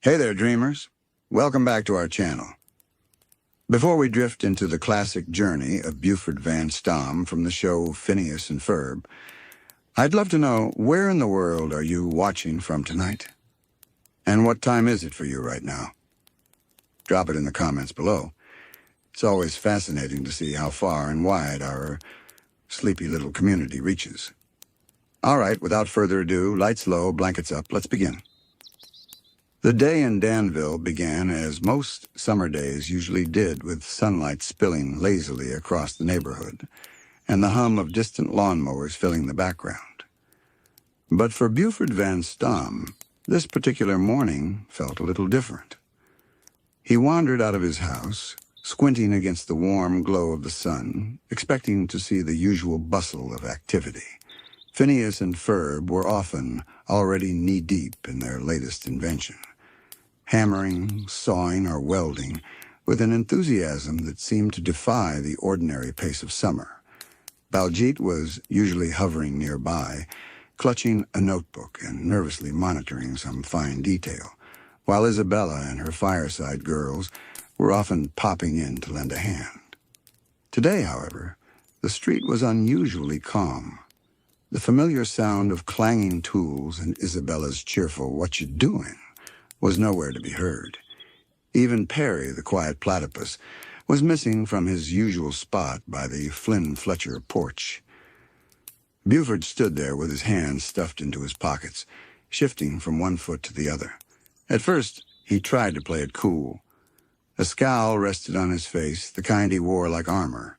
Hey there, dreamers. Welcome back to our channel. Before we drift into the classic journey of Buford Van Stomm from the show Phineas and Ferb, I'd love to know, where in the world are you watching from tonight? And what time is it for you right now? Drop it in the comments below. It's always fascinating to see how far and wide our sleepy little community reaches. All right, without further ado, lights low, blankets up, let's begin. The day in Danville began as most summer days usually did, with sunlight spilling lazily across the neighborhood and the hum of distant lawnmowers filling the background. But for Buford Van Stomm, this particular morning felt a little different. He wandered out of his house, squinting against the warm glow of the sun, expecting to see the usual bustle of activity. Phineas and Ferb were often already knee-deep in their latest invention, hammering, sawing, or welding with an enthusiasm that seemed to defy the ordinary pace of summer. Baljeet was usually hovering nearby, clutching a notebook and nervously monitoring some fine detail, while Isabella and her fireside girls were often popping in to lend a hand. Today, however, the street was unusually calm. The familiar sound of clanging tools and Isabella's cheerful "what you doing" was nowhere to be heard. Even Perry, the quiet platypus, was missing from his usual spot by the Flynn Fletcher porch. Buford stood there with his hands stuffed into his pockets, shifting from one foot to the other. At first, he tried to play it cool. A scowl rested on his face, the kind he wore like armor.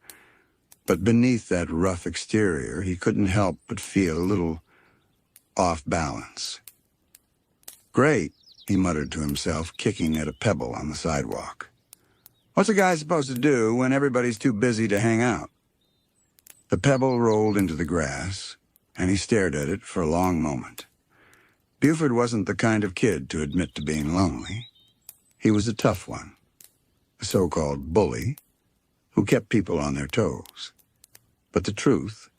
But beneath that rough exterior, he couldn't help but feel a little off balance. "Great," he muttered to himself, kicking at a pebble on the sidewalk. "What's a guy supposed to do when everybody's too busy to hang out?" The pebble rolled into the grass, and he stared at it for a long moment. Buford wasn't the kind of kid to admit to being lonely. He was a tough one, a so-called bully, who kept people on their toes. But the truth,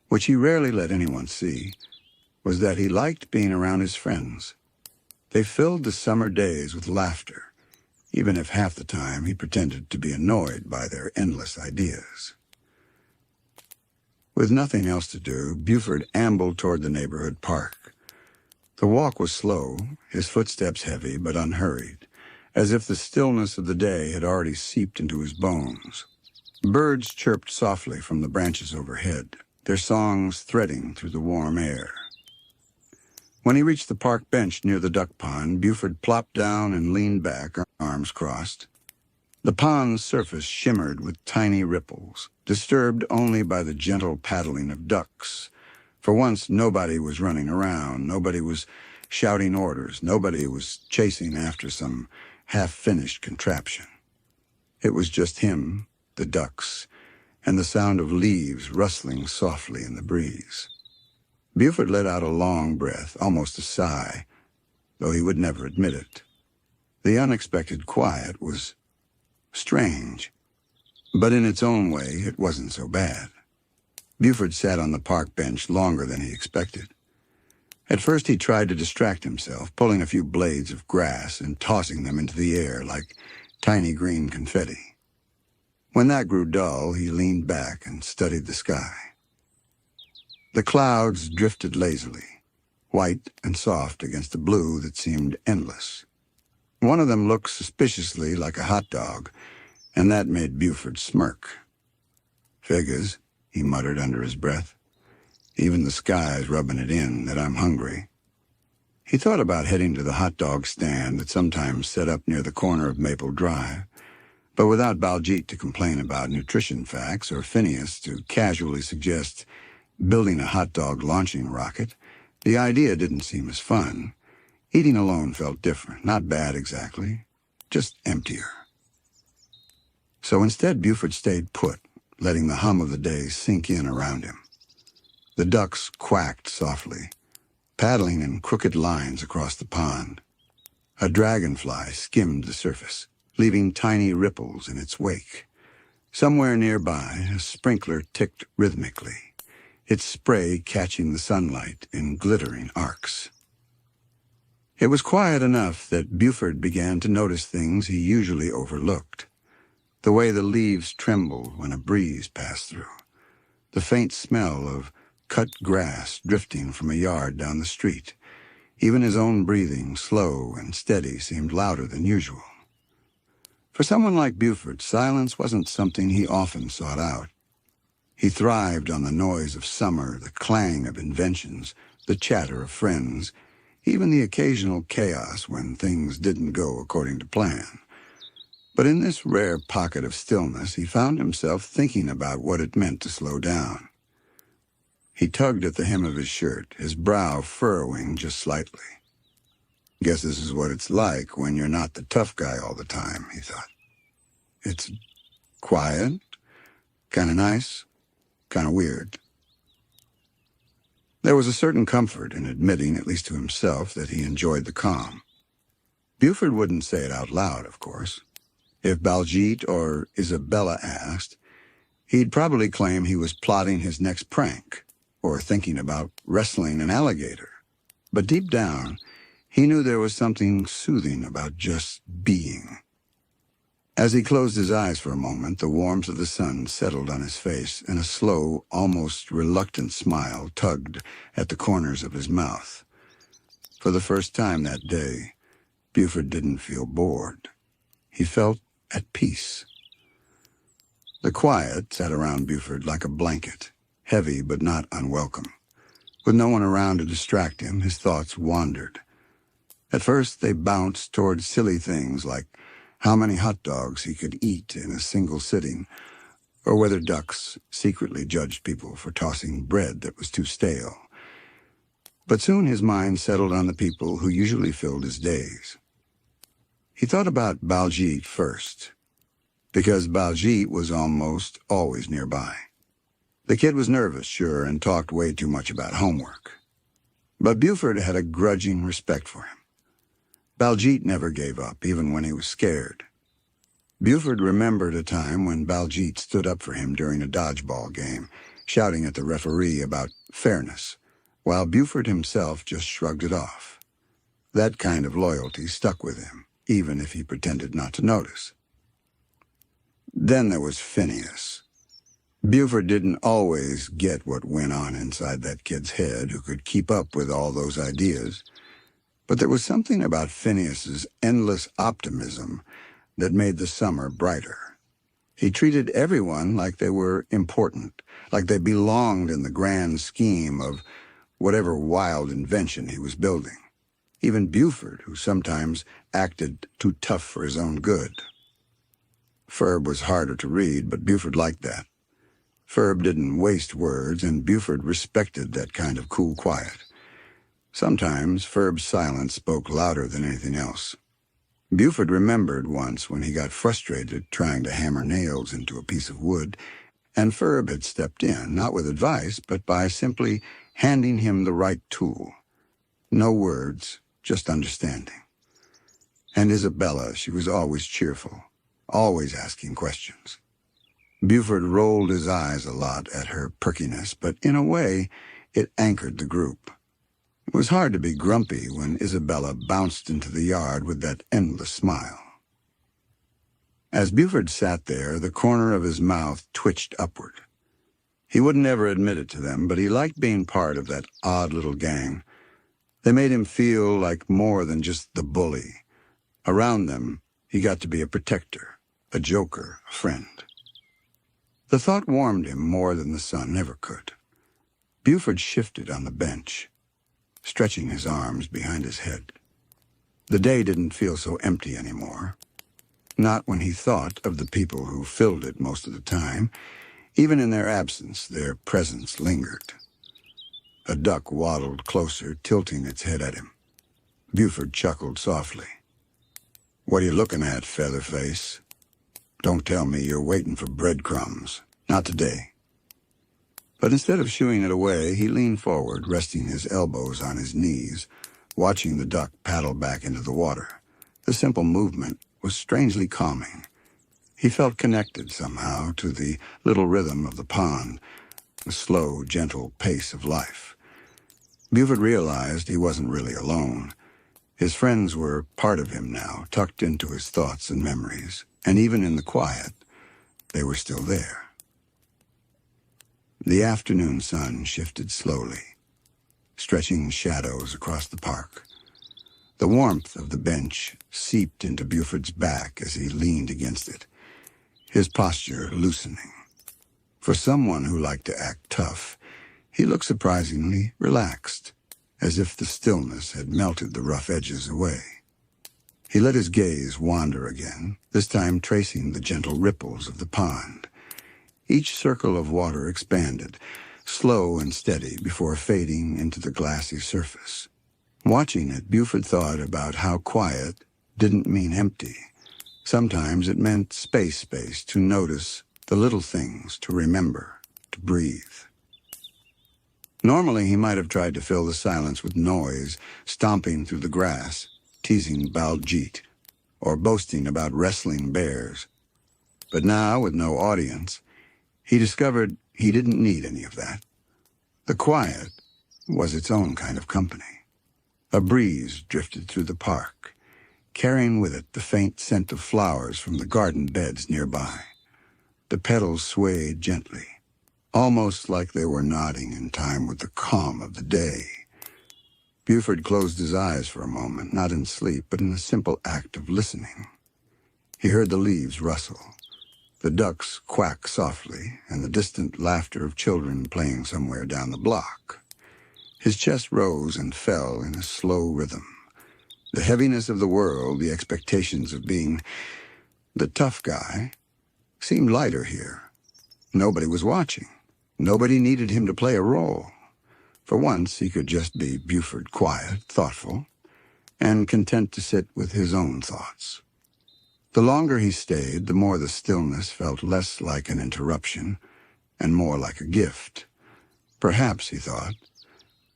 which he rarely let anyone see, was that he liked being around his friends. They filled the summer days with laughter, even if half the time he pretended to be annoyed by their endless ideas. With nothing else to do, Buford ambled toward the neighborhood park. The walk was slow, his footsteps heavy but unhurried, as if the stillness of the day had already seeped into his bones. Birds chirped softly from the branches overhead, their songs threading through the warm air. When he reached the park bench near the duck pond, Buford plopped down and leaned back, arms crossed. The pond's surface shimmered with tiny ripples, disturbed only by the gentle paddling of ducks. For once, nobody was running around, nobody was shouting orders, nobody was chasing after some half-finished contraption. It was just him, the ducks, and the sound of leaves rustling softly in the breeze. Buford let out a long breath, almost a sigh, though he would never admit it. The unexpected quiet was strange, but in its own way, it wasn't so bad. Buford sat on the park bench longer than he expected. At first, he tried to distract himself, pulling a few blades of grass and tossing them into the air like tiny green confetti. When that grew dull, he leaned back and studied the sky. The clouds drifted lazily, white and soft against a blue that seemed endless. One of them looked suspiciously like a hot dog, and that made Buford smirk. "Figures," he muttered under his breath. "Even the sky's rubbing it in that I'm hungry." He thought about heading to the hot dog stand that sometimes set up near the corner of Maple Drive, but without Baljeet to complain about nutrition facts or Phineas to casually suggest building a hot dog launching rocket, the idea didn't seem as fun. Eating alone felt different, not bad exactly, just emptier. So instead, Buford stayed put, letting the hum of the day sink in around him. The ducks quacked softly, paddling in crooked lines across the pond. A dragonfly skimmed the surface, leaving tiny ripples in its wake. Somewhere nearby, a sprinkler ticked rhythmically, its spray catching the sunlight in glittering arcs. It was quiet enough that Buford began to notice things he usually overlooked. The way the leaves trembled when a breeze passed through. The faint smell of cut grass drifting from a yard down the street. Even his own breathing, slow and steady, seemed louder than usual. For someone like Buford, silence wasn't something he often sought out. He thrived on the noise of summer, the clang of inventions, the chatter of friends, even the occasional chaos when things didn't go according to plan. But in this rare pocket of stillness, he found himself thinking about what it meant to slow down. He tugged at the hem of his shirt, his brow furrowing just slightly. Guess this is what it's like when you're not the tough guy all the time, he thought. It's quiet, kind of nice, kind of weird. There was a certain comfort in admitting, at least to himself, that he enjoyed the calm. Buford wouldn't say it out loud, of course. If Baljeet or Isabella asked, he'd probably claim he was plotting his next prank or thinking about wrestling an alligator. But deep down, he knew there was something soothing about just being. As he closed his eyes for a moment, the warmth of the sun settled on his face, and a slow, almost reluctant smile tugged at the corners of his mouth. For the first time that day, Buford didn't feel bored. He felt at peace. The quiet sat around Buford like a blanket, heavy but not unwelcome. With no one around to distract him, his thoughts wandered. At first, they bounced toward silly things like how many hot dogs he could eat in a single sitting, or whether ducks secretly judged people for tossing bread that was too stale. But soon his mind settled on the people who usually filled his days. He thought about Baljeet first, because Baljeet was almost always nearby. The kid was nervous, sure, and talked way too much about homework. But Buford had a grudging respect for him. Baljeet never gave up, even when he was scared. Buford remembered a time when Baljeet stood up for him during a dodgeball game, shouting at the referee about fairness, while Buford himself just shrugged it off. That kind of loyalty stuck with him, even if he pretended not to notice. Then there was Phineas. Buford didn't always get what went on inside that kid's head who could keep up with all those ideas. But there was something about Phineas's endless optimism that made the summer brighter. He treated everyone like they were important, like they belonged in the grand scheme of whatever wild invention he was building. Even Buford, who sometimes acted too tough for his own good. Ferb was harder to read, but Buford liked that. Ferb didn't waste words, and Buford respected that kind of cool quiet. Sometimes Ferb's silence spoke louder than anything else. Buford remembered once when he got frustrated trying to hammer nails into a piece of wood, and Ferb had stepped in, not with advice, but by simply handing him the right tool. No words, just understanding. And Isabella, she was always cheerful, always asking questions. Buford rolled his eyes a lot at her perkiness, but in a way, it anchored the group. It was hard to be grumpy when Isabella bounced into the yard with that endless smile. As Buford sat there, the corner of his mouth twitched upward. He wouldn't ever admit it to them, but he liked being part of that odd little gang. They made him feel like more than just the bully. Around them, he got to be a protector, a joker, a friend. The thought warmed him more than the sun ever could. Buford shifted on the bench, stretching his arms behind his head. The day didn't feel so empty anymore. Not when he thought of the people who filled it most of the time. Even in their absence, their presence lingered. A duck waddled closer, tilting its head at him. Buford chuckled softly. "What are you looking at, Featherface? Don't tell me you're waiting for breadcrumbs. Not today." But instead of shooing it away, he leaned forward, resting his elbows on his knees, watching the duck paddle back into the water. The simple movement was strangely calming. He felt connected somehow to the little rhythm of the pond, the slow, gentle pace of life. Buford realized he wasn't really alone. His friends were part of him now, tucked into his thoughts and memories, and even in the quiet, they were still there. The afternoon sun shifted slowly, stretching shadows across the park. The warmth of the bench seeped into Buford's back as he leaned against it, his posture loosening. For someone who liked to act tough, he looked surprisingly relaxed, as if the stillness had melted the rough edges away. He let his gaze wander again, this time tracing the gentle ripples of the pond. Each circle of water expanded, slow and steady before fading into the glassy surface. Watching it, Buford thought about how quiet didn't mean empty. Sometimes it meant space to notice the little things, to remember, to breathe. Normally, he might have tried to fill the silence with noise, stomping through the grass, teasing Baljeet, or boasting about wrestling bears. But now, with no audience, he discovered he didn't need any of that. The quiet was its own kind of company. A breeze drifted through the park, carrying with it the faint scent of flowers from the garden beds nearby. The petals swayed gently, almost like they were nodding in time with the calm of the day. Buford closed his eyes for a moment, not in sleep, but in a simple act of listening. He heard the leaves rustle, the ducks quack softly, and the distant laughter of children playing somewhere down the block. His chest rose and fell in a slow rhythm. The heaviness of the world, the expectations of being the tough guy, seemed lighter here. Nobody was watching. Nobody needed him to play a role. For once, he could just be Buford, quiet, thoughtful, and content to sit with his own thoughts. The longer he stayed, the more the stillness felt less like an interruption and more like a gift. Perhaps, he thought,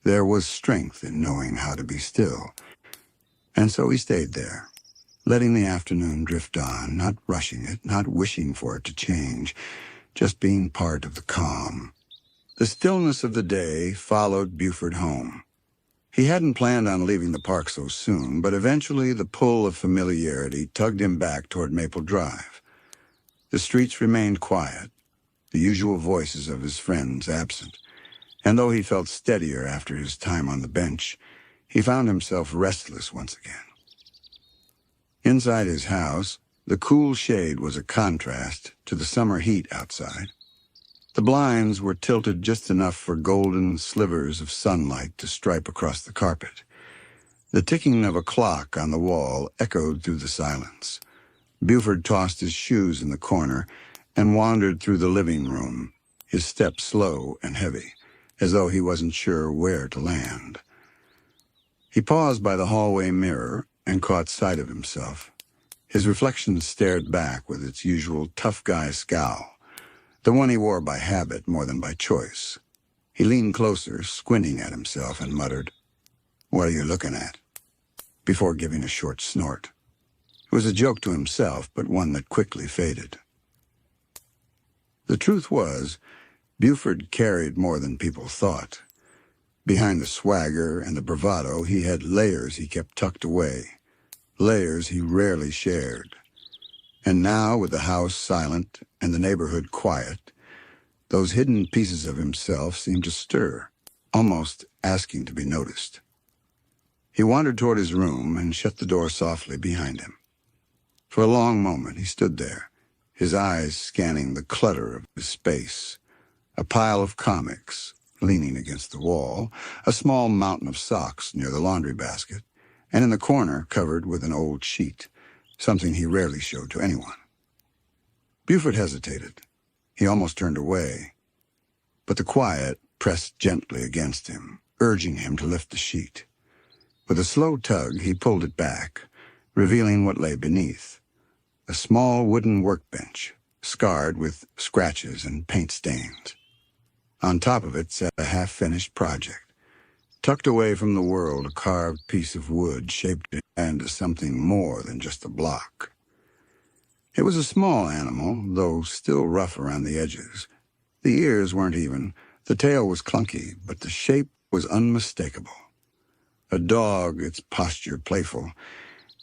there was strength in knowing how to be still. And so he stayed there, letting the afternoon drift on, not rushing it, not wishing for it to change, just being part of the calm. The stillness of the day followed Buford home. He hadn't planned on leaving the park so soon, but eventually the pull of familiarity tugged him back toward Maple Drive. The streets remained quiet, the usual voices of his friends absent, and though he felt steadier after his time on the bench, he found himself restless once again. Inside his house, the cool shade was a contrast to the summer heat outside. The blinds were tilted just enough for golden slivers of sunlight to stripe across the carpet. The ticking of a clock on the wall echoed through the silence. Buford tossed his shoes in the corner and wandered through the living room, his step slow and heavy, as though he wasn't sure where to land. He paused by the hallway mirror and caught sight of himself. His reflection stared back with its usual tough guy scowl, the one he wore by habit more than by choice. He leaned closer, squinting at himself, and muttered, "What are you looking at?" before giving a short snort. It was a joke to himself, but one that quickly faded. The truth was, Buford carried more than people thought. Behind the swagger and the bravado, he had layers he kept tucked away, layers he rarely shared. And now, with the house silent and the neighborhood quiet, those hidden pieces of himself seemed to stir, almost asking to be noticed. He wandered toward his room and shut the door softly behind him. For a long moment he stood there, his eyes scanning the clutter of his space. A pile of comics leaning against the wall, a small mountain of socks near the laundry basket, and in the corner covered with an old sheet, something he rarely showed to anyone. Buford hesitated. He almost turned away, but the quiet pressed gently against him, urging him to lift the sheet. With a slow tug, he pulled it back, revealing what lay beneath. A small wooden workbench, scarred with scratches and paint stains. On top of it sat a half-finished project. Tucked away from the world, a carved piece of wood shaped into something more than just a block. It was a small animal, though still rough around the edges. The ears weren't even, the tail was clunky, but the shape was unmistakable. a dog, its posture playful,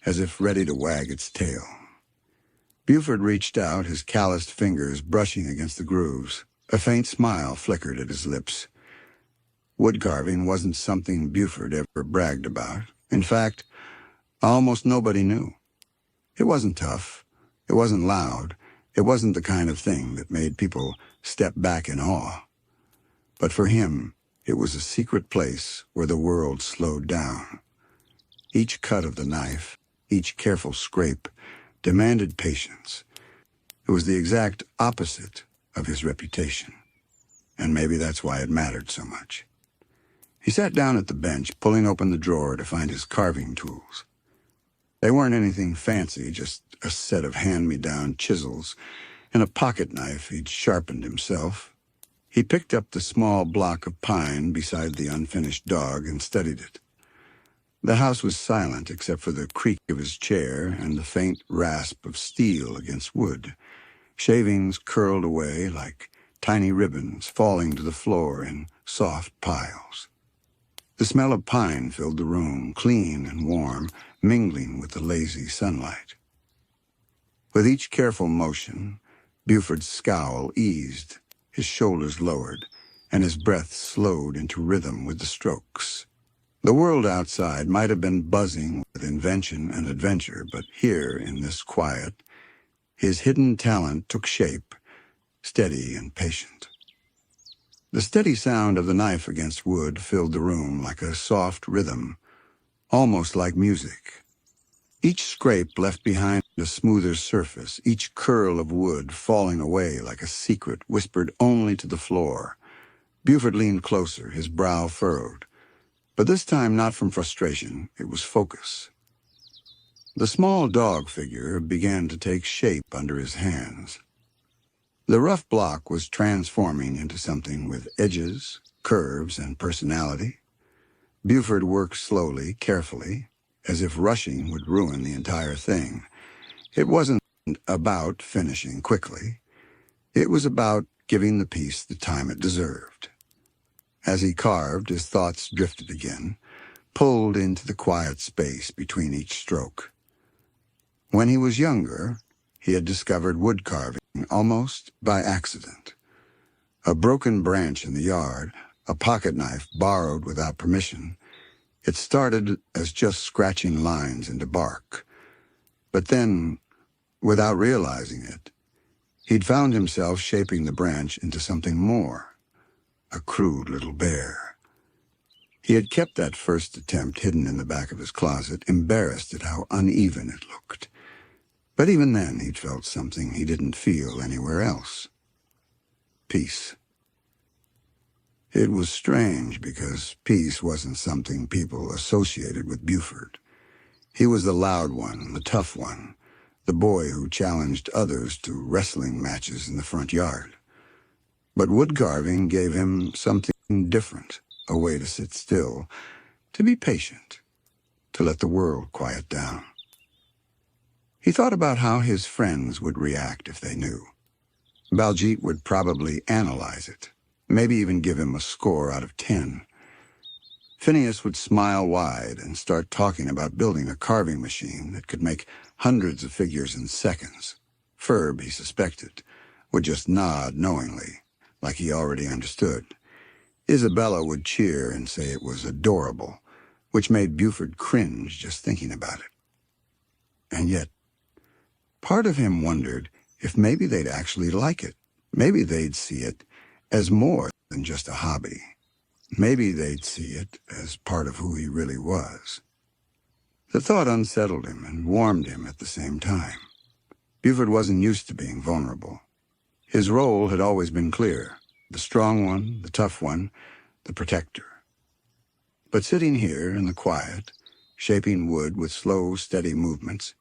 as if ready to wag its tail. Buford reached out, his calloused fingers brushing against the grooves. A faint smile flickered at his lips. Wood carving wasn't something Buford ever bragged about. In fact, almost nobody knew. It wasn't tough. It wasn't loud. It wasn't the kind of thing that made people step back in awe. But for him, it was a secret place where the world slowed down. Each cut of the knife, each careful scrape, demanded patience. It was the exact opposite of his reputation. And maybe that's why it mattered so much. He sat down at the bench, pulling open the drawer to find his carving tools. They weren't anything fancy, just a set of hand-me-down chisels and a pocket knife he'd sharpened himself. He picked up the small block of pine beside the unfinished dog and studied it. The house was silent except for the creak of his chair and the faint rasp of steel against wood. Shavings curled away like tiny ribbons falling to the floor in soft piles. The smell of pine filled the room, clean and warm, mingling with the lazy sunlight. With each careful motion, Buford's scowl eased, his shoulders lowered, and his breath slowed into rhythm with the strokes. The world outside might have been buzzing with invention and adventure, but here, in this quiet, his hidden talent took shape, steady and patient. The steady sound of the knife against wood filled the room like a soft rhythm, almost like music. Each scrape left behind a smoother surface, each curl of wood falling away like a secret whispered only to the floor. Buford leaned closer, his brow furrowed. But this time not from frustration, it was focus. The small dog figure began to take shape under his hands. The rough block was transforming into something with edges, curves, and personality. Buford worked slowly, carefully, as if rushing would ruin the entire thing. It wasn't about finishing quickly. It was about giving the piece the time it deserved. As he carved, his thoughts drifted again, pulled into the quiet space between each stroke. When he was younger, he had discovered wood carving almost by accident. A broken branch in the yard, a pocket knife borrowed without permission. It started as just scratching lines into bark. But then, without realizing it, he'd found himself shaping the branch into something more, a crude little bear. He had kept that first attempt hidden in the back of his closet, embarrassed at how uneven it looked. But even then, he'd felt something he didn't feel anywhere else. Peace. It was strange because peace wasn't something people associated with Buford. He was the loud one, the tough one, the boy who challenged others to wrestling matches in the front yard. But wood carving gave him something different, a way to sit still, to be patient, to let the world quiet down. He thought about how his friends would react if they knew. Baljeet would probably analyze it, maybe even give him a score out of 10. Phineas would smile wide and start talking about building a carving machine that could make hundreds of figures in seconds. Ferb, he suspected, would just nod knowingly, like he already understood. Isabella would cheer and say it was adorable, which made Buford cringe just thinking about it. And yet, part of him wondered if maybe they'd actually like it. Maybe they'd see it as more than just a hobby. Maybe they'd see it as part of who he really was. The thought unsettled him and warmed him at the same time. Buford wasn't used to being vulnerable. His role had always been clear: the strong one, the tough one, the protector. But sitting here in the quiet, shaping wood with slow, steady movements,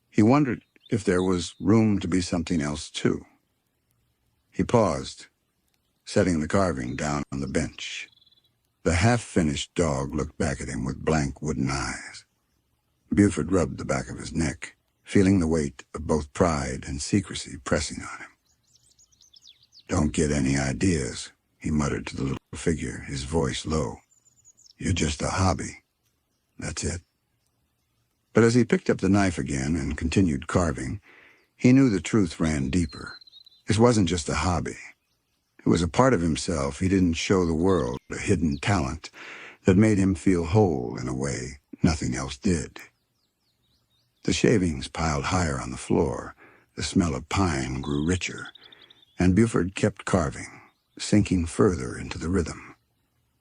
he wondered if there was room to be something else too. He paused, setting the carving down on the bench. The half-finished dog looked back at him with blank wooden eyes. Buford rubbed the back of his neck, feeling the weight of both pride and secrecy pressing on him. "Don't get any ideas," he muttered to the little figure, his voice low. "You're just a hobby. That's it. But as he picked up the knife again and continued carving, he knew the truth ran deeper. It wasn't just a hobby. It was a part of himself he didn't show the world, a hidden talent that made him feel whole in a way nothing else did. The shavings piled higher on the floor, the smell of pine grew richer, and Buford kept carving, sinking further into the rhythm.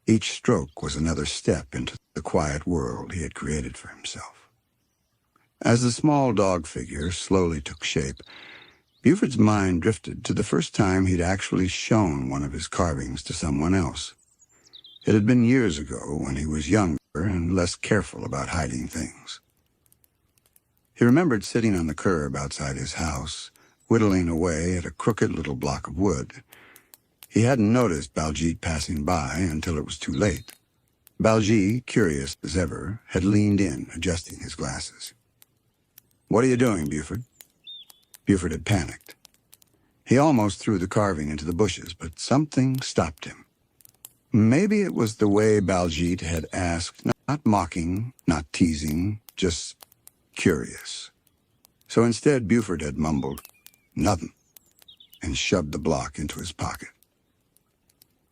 Each stroke was another step into the quiet world he had created for himself. As the small dog figure slowly took shape, Buford's mind drifted to the first time he'd actually shown one of his carvings to someone else. It had been years ago when he was younger and less careful about hiding things. He remembered sitting on the curb outside his house, whittling away at a crooked little block of wood. He hadn't noticed Baljeet passing by until it was too late. Baljeet, curious as ever, had leaned in, adjusting his glasses. "What are you doing, Buford?" Buford had panicked. He almost threw the carving into the bushes, but something stopped him. Maybe it was the way Baljeet had asked, not mocking, not teasing, just curious. So instead, Buford had mumbled, "Nothing," and shoved the block into his pocket.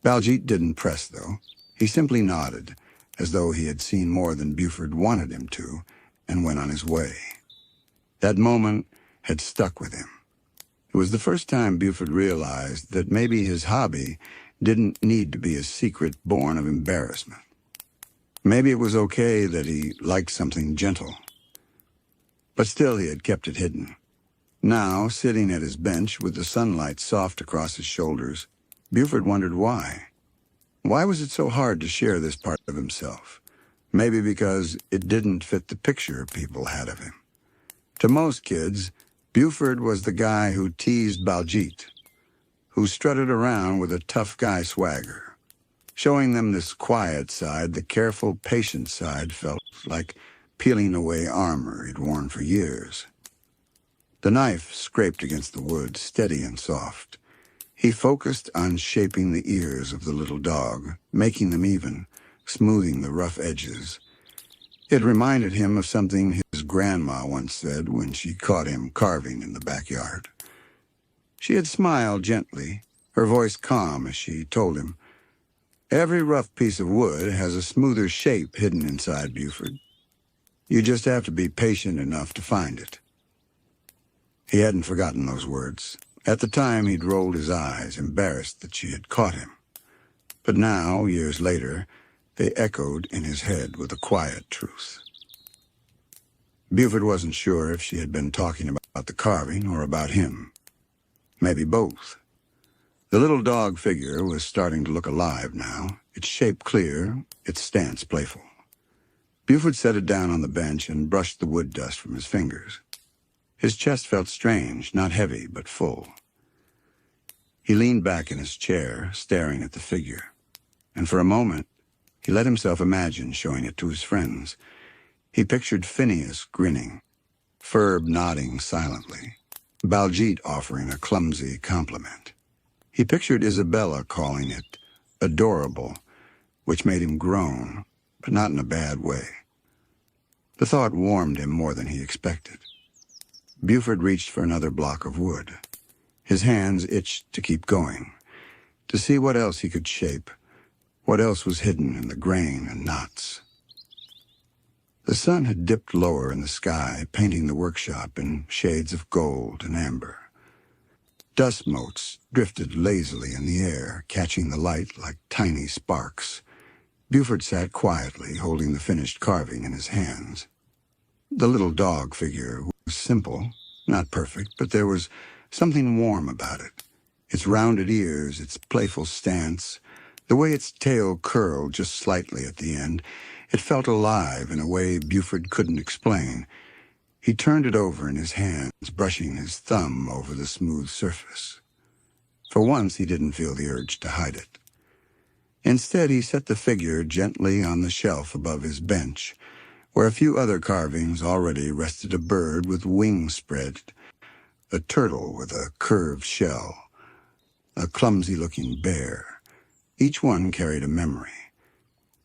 Baljeet didn't press, though. He simply nodded, as though he had seen more than Buford wanted him to, and went on his way. That moment had stuck with him. It was the first time Buford realized that maybe his hobby didn't need to be a secret born of embarrassment. Maybe it was okay that he liked something gentle. But still he had kept it hidden. Now, sitting at his bench with the sunlight soft across his shoulders, Buford wondered why. Why was it so hard to share this part of himself? Maybe because it didn't fit the picture people had of him. To most kids, Buford was the guy who teased Baljeet, who strutted around with a tough guy swagger. Showing them this quiet side, the careful, patient side, felt like peeling away armor he'd worn for years. The knife scraped against the wood, steady and soft. He focused on shaping the ears of the little dog, making them even, smoothing the rough edges. It reminded him of something his grandma once said when she caught him carving in the backyard. She had smiled gently, her voice calm as she told him, "Every rough piece of wood has a smoother shape hidden inside, Buford. You just have to be patient enough to find it." He hadn't forgotten those words. At the time, he'd rolled his eyes, embarrassed that she had caught him. But now, years later, they echoed in his head with a quiet truth. Buford wasn't sure if she had been talking about the carving or about him. Maybe both. The little dog figure was starting to look alive now, its shape clear, its stance playful. Buford set it down on the bench and brushed the wood dust from his fingers. His chest felt strange, not heavy, but full. He leaned back in his chair, staring at the figure. And for a moment, he let himself imagine showing it to his friends. He pictured Phineas grinning, Ferb nodding silently, Baljeet offering a clumsy compliment. He pictured Isabella calling it adorable, which made him groan, but not in a bad way. The thought warmed him more than he expected. Buford reached for another block of wood. His hands itched to keep going, to see what else he could shape, what else was hidden in the grain and knots. The sun had dipped lower in the sky, painting the workshop in shades of gold and amber. Dust motes drifted lazily in the air, catching the light like tiny sparks. Buford sat quietly, holding the finished carving in his hands. The little dog figure was simple, not perfect, but there was something warm about it. Its rounded ears, its playful stance, the way its tail curled just slightly at the end, it felt alive in a way Buford couldn't explain. He turned it over in his hands, brushing his thumb over the smooth surface. For once, he didn't feel the urge to hide it. Instead, he set the figure gently on the shelf above his bench, where a few other carvings already rested: a bird with wings spread, a turtle with a curved shell, a clumsy-looking bear. Each one carried a memory.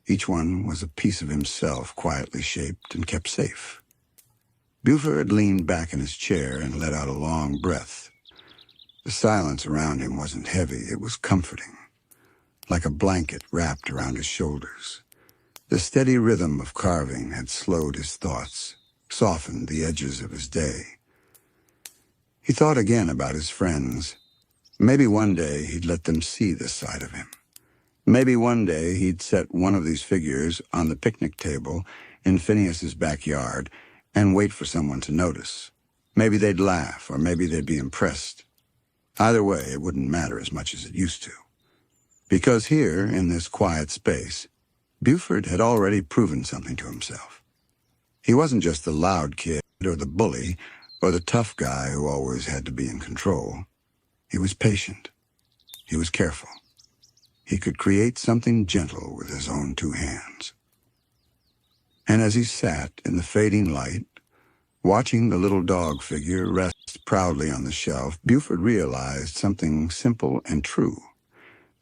Each one was a piece of himself, quietly shaped and kept safe. Buford leaned back in his chair and let out a long breath. The silence around him wasn't heavy, it was comforting, like a blanket wrapped around his shoulders. The steady rhythm of carving had slowed his thoughts, softened the edges of his day. He thought again about his friends. Maybe one day he'd let them see this side of him. Maybe one day he'd set one of these figures on the picnic table in Phineas's backyard and wait for someone to notice. Maybe they'd laugh, or maybe they'd be impressed. Either way, it wouldn't matter as much as it used to. Because here, in this quiet space, Buford had already proven something to himself. He wasn't just the loud kid or the bully or the tough guy who always had to be in control. He was patient. He was careful. He could create something gentle with his own two hands. And as he sat in the fading light, watching the little dog figure rest proudly on the shelf, Buford realized something simple and true.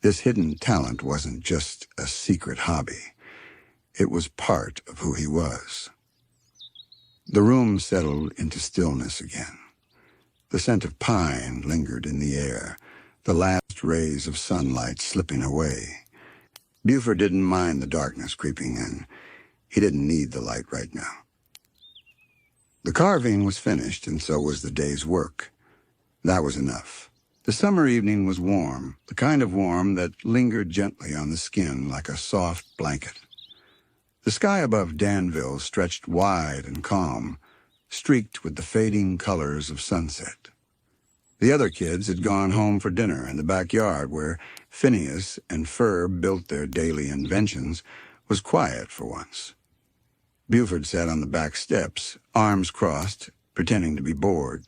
This hidden talent wasn't just a secret hobby. It was part of who he was. The room settled into stillness again. The scent of pine lingered in the air, the last rays of sunlight slipping away. Buford didn't mind the darkness creeping in. He didn't need the light right now. The carving was finished, and so was the day's work. That was enough. The summer evening was warm, the kind of warm that lingered gently on the skin like a soft blanket. The sky above Danville stretched wide and calm, streaked with the fading colors of sunset. The other kids had gone home for dinner, and the backyard where Phineas and Ferb built their daily inventions was quiet for once. Buford sat on the back steps, arms crossed, pretending to be bored.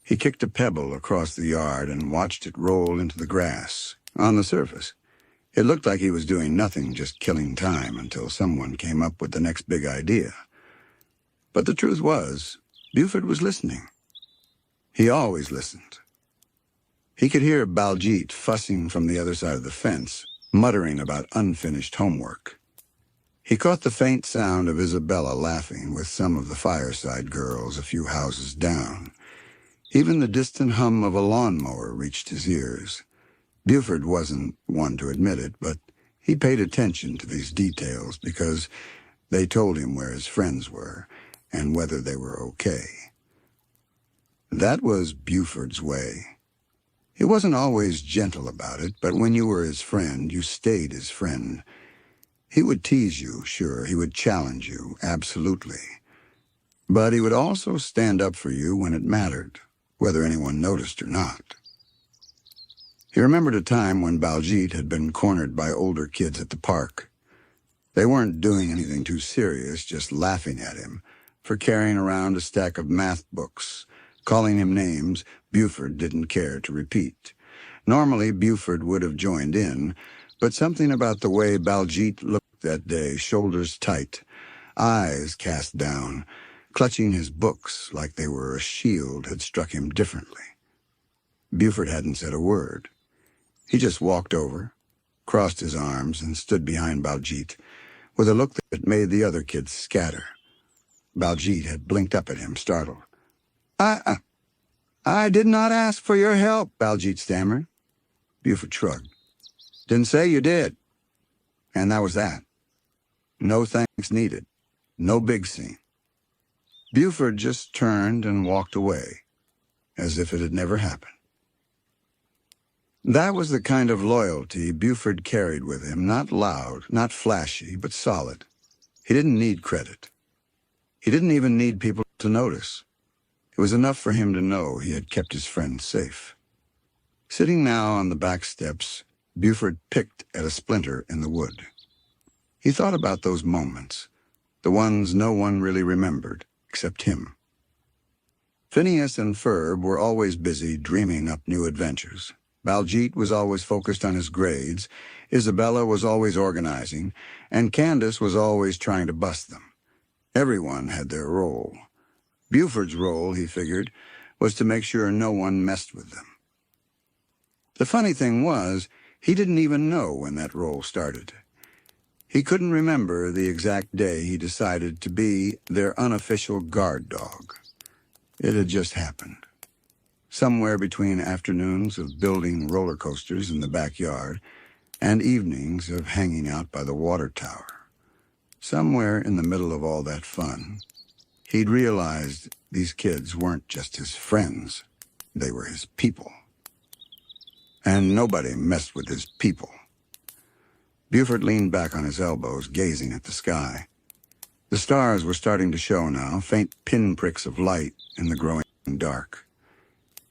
He kicked a pebble across the yard and watched it roll into the grass. On the surface, it looked like he was doing nothing, just killing time until someone came up with the next big idea. But the truth was, Buford was listening. He always listened. He could hear Baljeet fussing from the other side of the fence, muttering about unfinished homework. He caught the faint sound of Isabella laughing with some of the fireside girls a few houses down. Even the distant hum of a lawnmower reached his ears. Buford wasn't one to admit it, but he paid attention to these details because they told him where his friends were and whether they were okay. That was Buford's way. He wasn't always gentle about it, but when you were his friend, you stayed his friend. He would tease you, sure, he would challenge you, absolutely. But he would also stand up for you when it mattered, whether anyone noticed or not. He remembered a time when Baljeet had been cornered by older kids at the park. They weren't doing anything too serious, just laughing at him for carrying around a stack of math books, calling him names Buford didn't care to repeat. Normally, Buford would have joined in, but something about the way Baljeet looked that day, shoulders tight, eyes cast down, clutching his books like they were a shield, had struck him differently. Buford hadn't said a word. He just walked over, crossed his arms, and stood behind Baljeet with a look that made the other kids scatter. Baljeet had blinked up at him, startled. I did not ask for your help, Baljeet stammered. Buford shrugged. Didn't say you did. And that was that. No thanks needed. No big scene. Buford just turned and walked away, as if it had never happened. That was the kind of loyalty Buford carried with him, not loud, not flashy, but solid. He didn't need credit. He didn't even need people to notice. It was enough for him to know he had kept his friends safe. Sitting now on the back steps, Buford picked at a splinter in the wood. He thought about those moments, the ones no one really remembered, except him. Phineas and Ferb were always busy dreaming up new adventures. Baljeet was always focused on his grades, Isabella was always organizing, and Candace was always trying to bust them. Everyone had their role. Buford's role, he figured, was to make sure no one messed with them. The funny thing was, he didn't even know when that role started. He couldn't remember the exact day he decided to be their unofficial guard dog. It had just happened. Somewhere between afternoons of building roller coasters in the backyard and evenings of hanging out by the water tower. Somewhere in the middle of all that fun, he'd realized these kids weren't just his friends. They were his people. And nobody messed with his people. Buford leaned back on his elbows, gazing at the sky. The stars were starting to show now, faint pinpricks of light in the growing dark.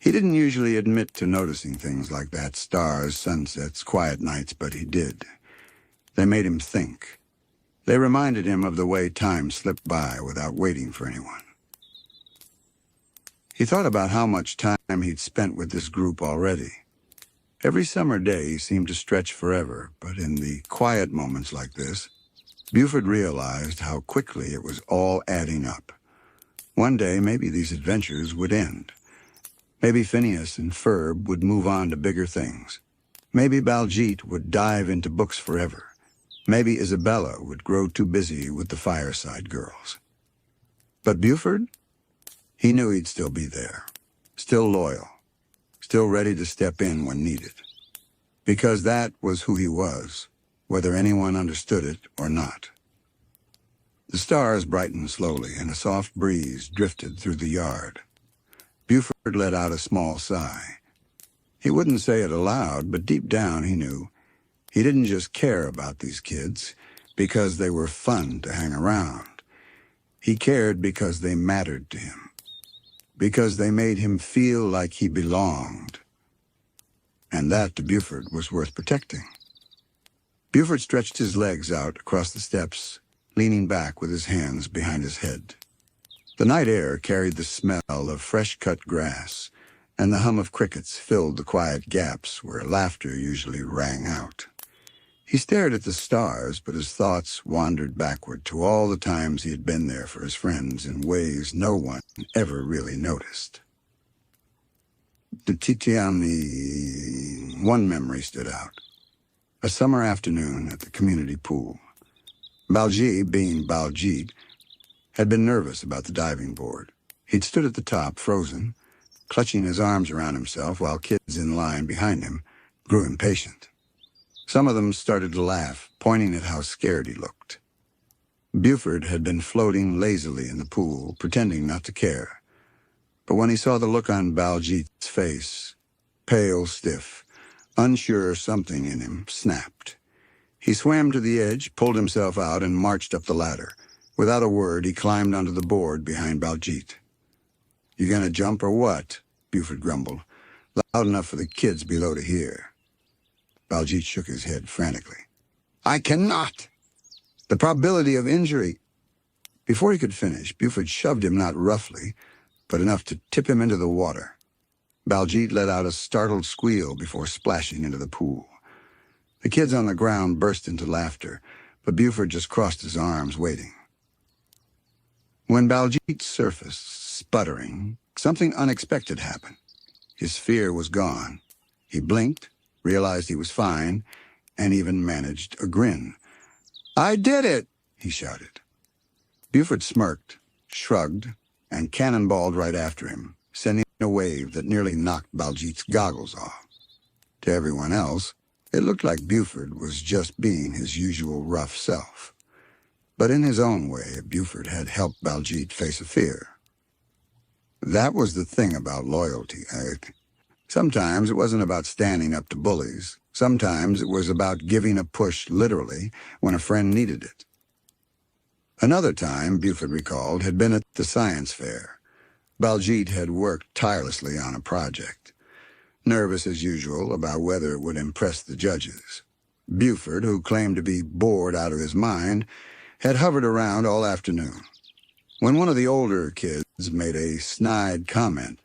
He didn't usually admit to noticing things like that, stars, sunsets, quiet nights, but he did. They made him think. They reminded him of the way time slipped by without waiting for anyone. He thought about how much time he'd spent with this group already. Every summer day seemed to stretch forever, but in the quiet moments like this, Buford realized how quickly it was all adding up. One day, maybe these adventures would end. Maybe Phineas and Ferb would move on to bigger things. Maybe Baljeet would dive into books forever. Maybe Isabella would grow too busy with the fireside girls. But Buford? He knew he'd still be there, still loyal, still ready to step in when needed. Because that was who he was, whether anyone understood it or not. The stars brightened slowly, and a soft breeze drifted through the yard. Buford let out a small sigh. He wouldn't say it aloud, but deep down he knew he didn't just care about these kids because they were fun to hang around. He cared because they mattered to him, because they made him feel like he belonged. And that, to Buford, was worth protecting. Buford stretched his legs out across the steps, leaning back with his hands behind his head. The night air carried the smell of fresh-cut grass, and the hum of crickets filled the quiet gaps where laughter usually rang out. He stared at the stars, but his thoughts wandered backward to all the times he had been there for his friends in ways no one ever really noticed. One memory stood out. A summer afternoon at the community pool. Baljeet, being Baljeet, had been nervous about the diving board. He'd stood at the top, frozen, clutching his arms around himself while kids in line behind him grew impatient. Some of them started to laugh, pointing at how scared he looked. Buford had been floating lazily in the pool, pretending not to care. But when he saw the look on Baljeet's face, pale, stiff, unsure something in him snapped. He swam to the edge, pulled himself out, and marched up the ladder. Without a word, he climbed onto the board behind Baljeet. "You gonna jump or what?" Buford grumbled, loud enough for the kids below to hear. Baljeet shook his head frantically. "I cannot! The probability of injury—" Before he could finish, Buford shoved him not roughly, but enough to tip him into the water. Baljeet let out a startled squeal before splashing into the pool. The kids on the ground burst into laughter, but Buford just crossed his arms, waiting. When Baljeet surfaced, sputtering, something unexpected happened. His fear was gone. He blinked, realized he was fine, and even managed a grin. "I did it!" he shouted. Buford smirked, shrugged, and cannonballed right after him, sending a wave that nearly knocked Baljeet's goggles off. To everyone else, it looked like Buford was just being his usual rough self. But in his own way, Buford had helped Baljeet face a fear. That was the thing about loyalty. Sometimes it wasn't about standing up to bullies. Sometimes it was about giving a push, literally, when a friend needed it. Another time, Buford recalled, had been at the science fair. Baljeet had worked tirelessly on a project, nervous as usual about whether it would impress the judges. Buford, who claimed to be bored out of his mind, had hovered around all afternoon. When one of the older kids made a snide comment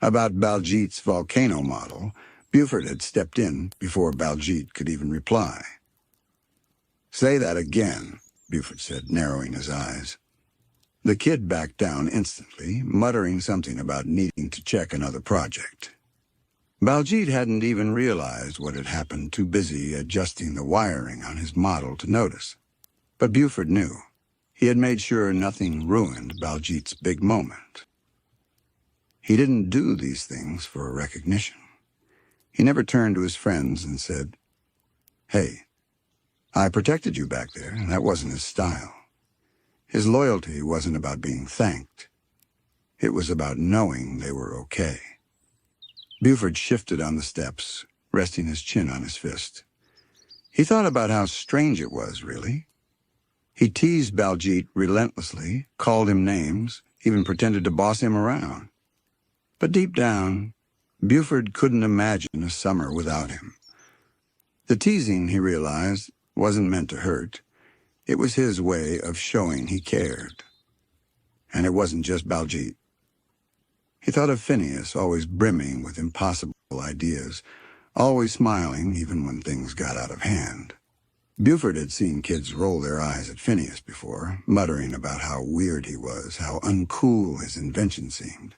about Baljeet's volcano model, Buford had stepped in before Baljeet could even reply. "Say that again," Buford said, narrowing his eyes. The kid backed down instantly, muttering something about needing to check another project. Baljeet hadn't even realized what had happened, too busy adjusting the wiring on his model to notice. But Buford knew. He had made sure nothing ruined Baljeet's big moment. He didn't do these things for recognition. He never turned to his friends and said, "Hey, I protected you back there," and that wasn't his style. His loyalty wasn't about being thanked. It was about knowing they were okay. Buford shifted on the steps, resting his chin on his fist. He thought about how strange it was, really. He teased Baljeet relentlessly, called him names, even pretended to boss him around. But deep down, Buford couldn't imagine a summer without him. The teasing, he realized, wasn't meant to hurt. It was his way of showing he cared. And it wasn't just Baljeet. He thought of Phineas, always brimming with impossible ideas, always smiling even when things got out of hand. Buford had seen kids roll their eyes at Phineas before, muttering about how weird he was, how uncool his invention seemed.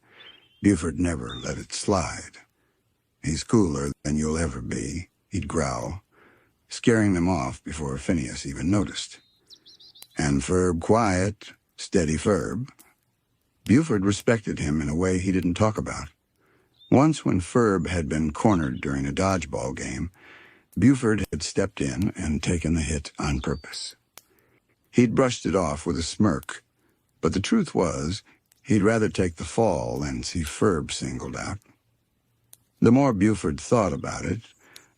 Buford never let it slide. "He's cooler than you'll ever be," he'd growl, scaring them off before Phineas even noticed. And Ferb quiet, steady Ferb. Buford respected him in a way he didn't talk about. Once when Ferb had been cornered during a dodgeball game, Buford had stepped in and taken the hit on purpose. He'd brushed it off with a smirk, but the truth was, he'd rather take the fall than see Ferb singled out. The more Buford thought about it,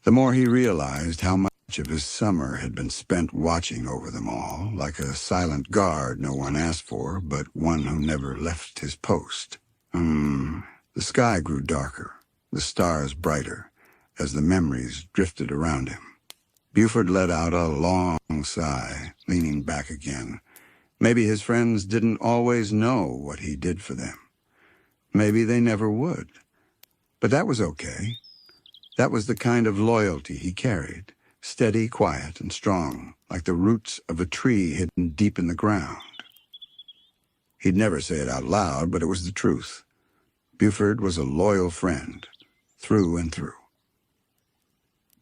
the more he realized how much of his summer had been spent watching over them all, like a silent guard no one asked for, but one who never left his post. The sky grew darker, the stars brighter, as the memories drifted around him. Buford let out a long sigh, leaning back again. Maybe his friends didn't always know what he did for them. Maybe they never would. But that was okay. That was the kind of loyalty he carried, steady, quiet, and strong, like the roots of a tree hidden deep in the ground. He'd never say it out loud, but it was the truth. Buford was a loyal friend, through and through.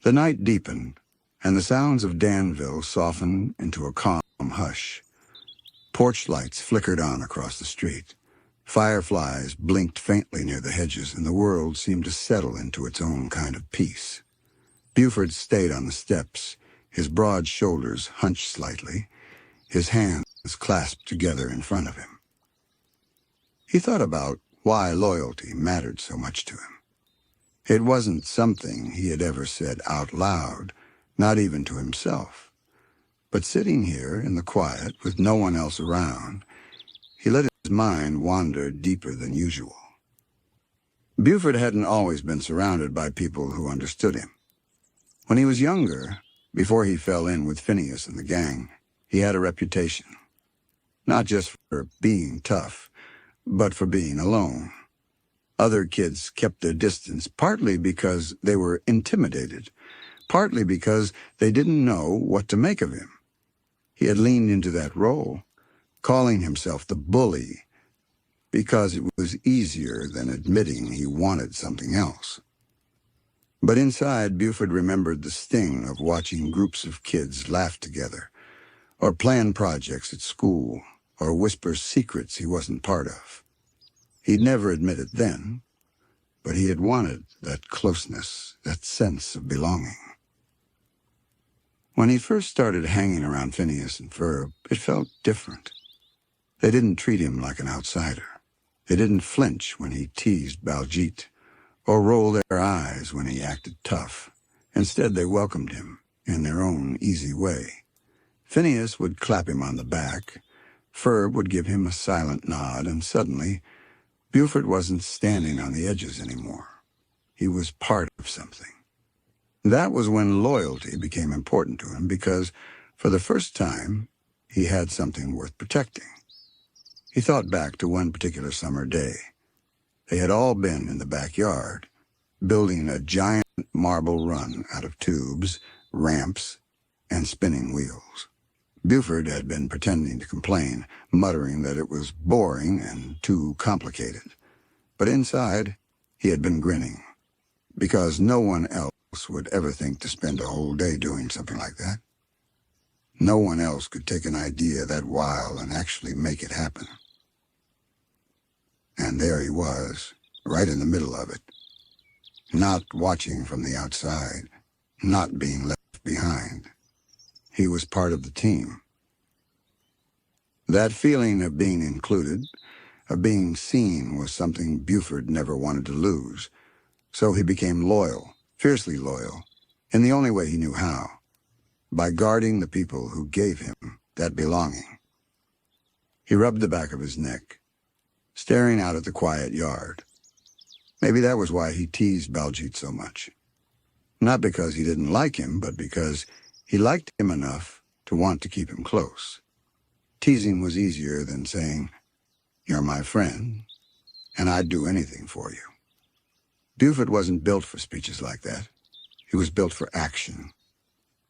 The night deepened, and the sounds of Danville softened into a calm hush. Porch lights flickered on across the street. Fireflies blinked faintly near the hedges, and the world seemed to settle into its own kind of peace. Buford stayed on the steps, his broad shoulders hunched slightly, his hands clasped together in front of him. He thought about why loyalty mattered so much to him. It wasn't something he had ever said out loud, not even to himself. But sitting here in the quiet with no one else around, he let his mind wander deeper than usual. Buford hadn't always been surrounded by people who understood him. When he was younger, before he fell in with Phineas and the gang, he had a reputation. Not just for being tough, but for being alone. Other kids kept their distance, partly because they were intimidated, partly because they didn't know what to make of him. He had leaned into that role, calling himself the bully, because it was easier than admitting he wanted something else. But inside, Buford remembered the sting of watching groups of kids laugh together, or plan projects at school, or whisper secrets he wasn't part of. He'd never admit it then, but he had wanted that closeness, that sense of belonging. When he first started hanging around Phineas and Ferb, it felt different. They didn't treat him like an outsider. They didn't flinch when he teased Baljeet, or roll their eyes when he acted tough. Instead, they welcomed him in their own easy way. Phineas would clap him on the back, Ferb would give him a silent nod, and suddenly, Buford wasn't standing on the edges anymore. He was part of something. That was when loyalty became important to him because, for the first time, he had something worth protecting. He thought back to one particular summer day. They had all been in the backyard, building a giant marble run out of tubes, ramps, and spinning wheels. Buford had been pretending to complain, muttering that it was boring and too complicated. But inside, he had been grinning, because no one else would ever think to spend a whole day doing something like that. No one else could take an idea that wild and actually make it happen. And there he was, right in the middle of it. Not watching from the outside, not being left behind. He was part of the team. That feeling of being included, of being seen, was something Buford never wanted to lose. So he became loyal, fiercely loyal, in the only way he knew how, by guarding the people who gave him that belonging. He rubbed the back of his neck, staring out at the quiet yard. Maybe that was why he teased Baljeet so much. Not because he didn't like him, but because he liked him enough to want to keep him close. Teasing was easier than saying, "You're my friend, and I'd do anything for you." Buford wasn't built for speeches like that. He was built for action,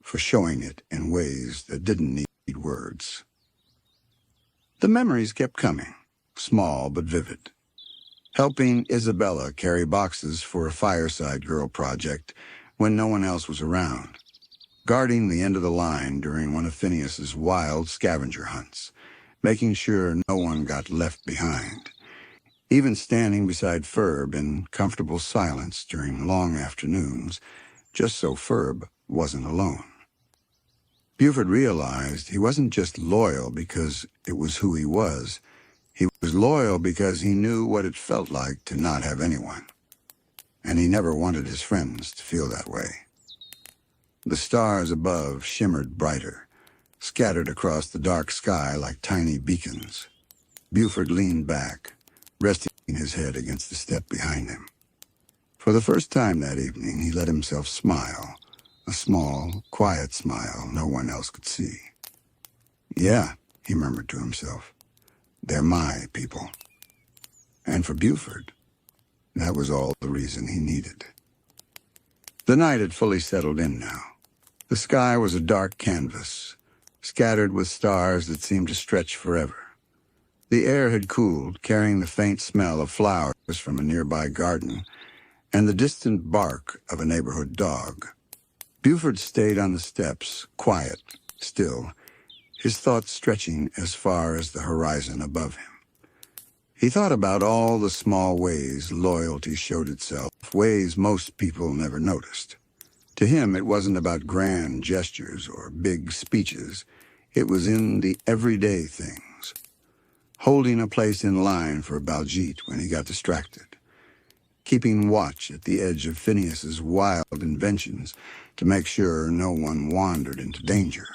for showing it in ways that didn't need words. The memories kept coming, small but vivid. Helping Isabella carry boxes for a Fireside Girl project when no one else was around. Guarding the end of the line during one of Phineas's wild scavenger hunts, making sure no one got left behind. Even standing beside Ferb in comfortable silence during long afternoons, just so Ferb wasn't alone. Buford realized he wasn't just loyal because it was who he was. He was loyal because he knew what it felt like to not have anyone. And he never wanted his friends to feel that way. The stars above shimmered brighter, scattered across the dark sky like tiny beacons. Buford leaned back, resting his head against the step behind him. For the first time that evening, he let himself smile, a small, quiet smile no one else could see. "Yeah," he murmured to himself, "they're my people." And for Buford, that was all the reason he needed. The night had fully settled in now. The sky was a dark canvas, scattered with stars that seemed to stretch forever. The air had cooled, carrying the faint smell of flowers from a nearby garden and the distant bark of a neighborhood dog. Buford stayed on the steps, quiet, still, his thoughts stretching as far as the horizon above him. He thought about all the small ways loyalty showed itself, ways most people never noticed. To him, it wasn't about grand gestures or big speeches. It was in the everyday things. Holding a place in line for Baljeet when he got distracted. Keeping watch at the edge of Phineas's wild inventions to make sure no one wandered into danger.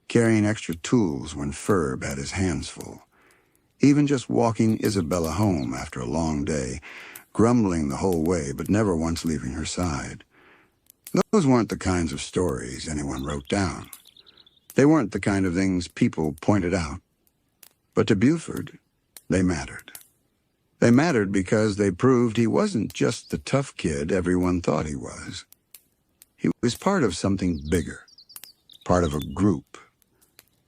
Carrying extra tools when Ferb had his hands full. Even just walking Isabella home after a long day, grumbling the whole way but never once leaving her side. Those weren't the kinds of stories anyone wrote down. They weren't the kind of things people pointed out. But to Buford, they mattered. They mattered because they proved he wasn't just the tough kid everyone thought he was. He was part of something bigger, part of a group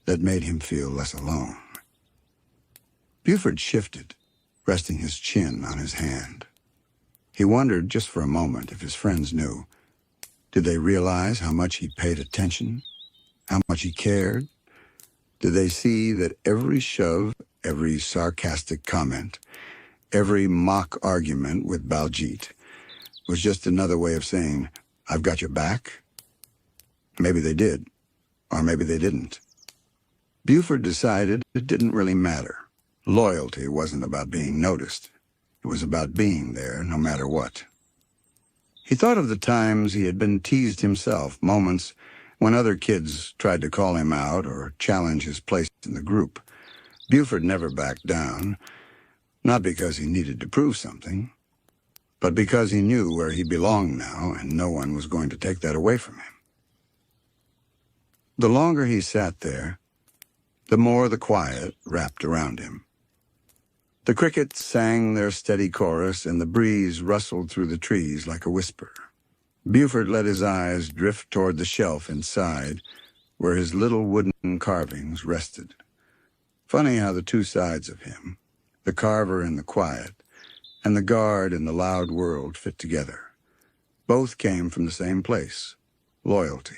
that made him feel less alone. Buford shifted, resting his chin on his hand. He wondered just for a moment if his friends knew. Did they realize how much he paid attention? How much he cared? Did they see that every shove, every sarcastic comment, every mock argument with Baljeet was just another way of saying, "I've got your back"? Maybe they did, or maybe they didn't. Buford decided it didn't really matter. Loyalty wasn't about being noticed. It was about being there no matter what. He thought of the times he had been teased himself, moments when other kids tried to call him out or challenge his place in the group. Buford never backed down, not because he needed to prove something, but because he knew where he belonged now and no one was going to take that away from him. The longer he sat there, the more the quiet wrapped around him. The crickets sang their steady chorus, and the breeze rustled through the trees like a whisper. Buford let his eyes drift toward the shelf inside, where his little wooden carvings rested. Funny how the two sides of him, the carver in the quiet, and the guard in the loud world, fit together. Both came from the same place, loyalty.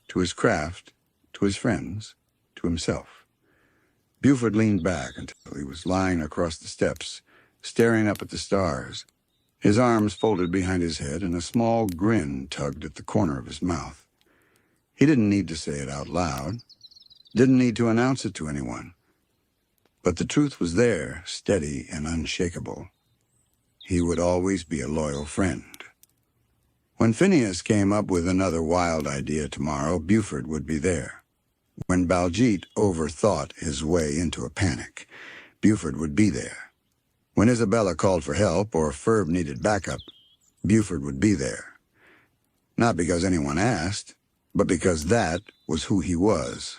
To his craft, to his friends, to himself. Buford leaned back until he was lying across the steps, staring up at the stars, his arms folded behind his head and a small grin tugged at the corner of his mouth. He didn't need to say it out loud, didn't need to announce it to anyone. But the truth was there, steady and unshakable. He would always be a loyal friend. When Phineas came up with another wild idea tomorrow, Buford would be there. When Baljeet overthought his way into a panic, Buford would be there. When Isabella called for help or Ferb needed backup, Buford would be there. Not because anyone asked, but because that was who he was.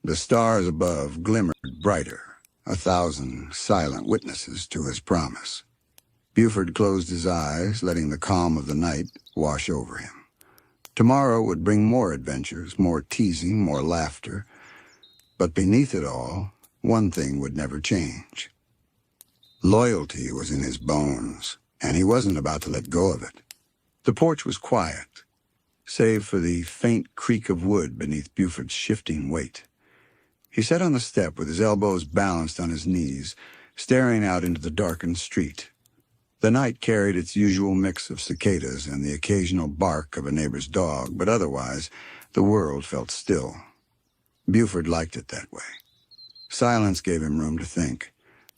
The stars above glimmered brighter, 1,000 silent witnesses to his promise. Buford closed his eyes, letting the calm of the night wash over him. Tomorrow would bring more adventures, more teasing, more laughter. But beneath it all, one thing would never change. Loyalty was in his bones, and he wasn't about to let go of it. The porch was quiet, save for the faint creak of wood beneath Buford's shifting weight. He sat on the step with his elbows balanced on his knees, staring out into the darkened street. The night carried its usual mix of cicadas and the occasional bark of a neighbor's dog, but otherwise, the world felt still. Buford liked it that way. Silence gave him room to think,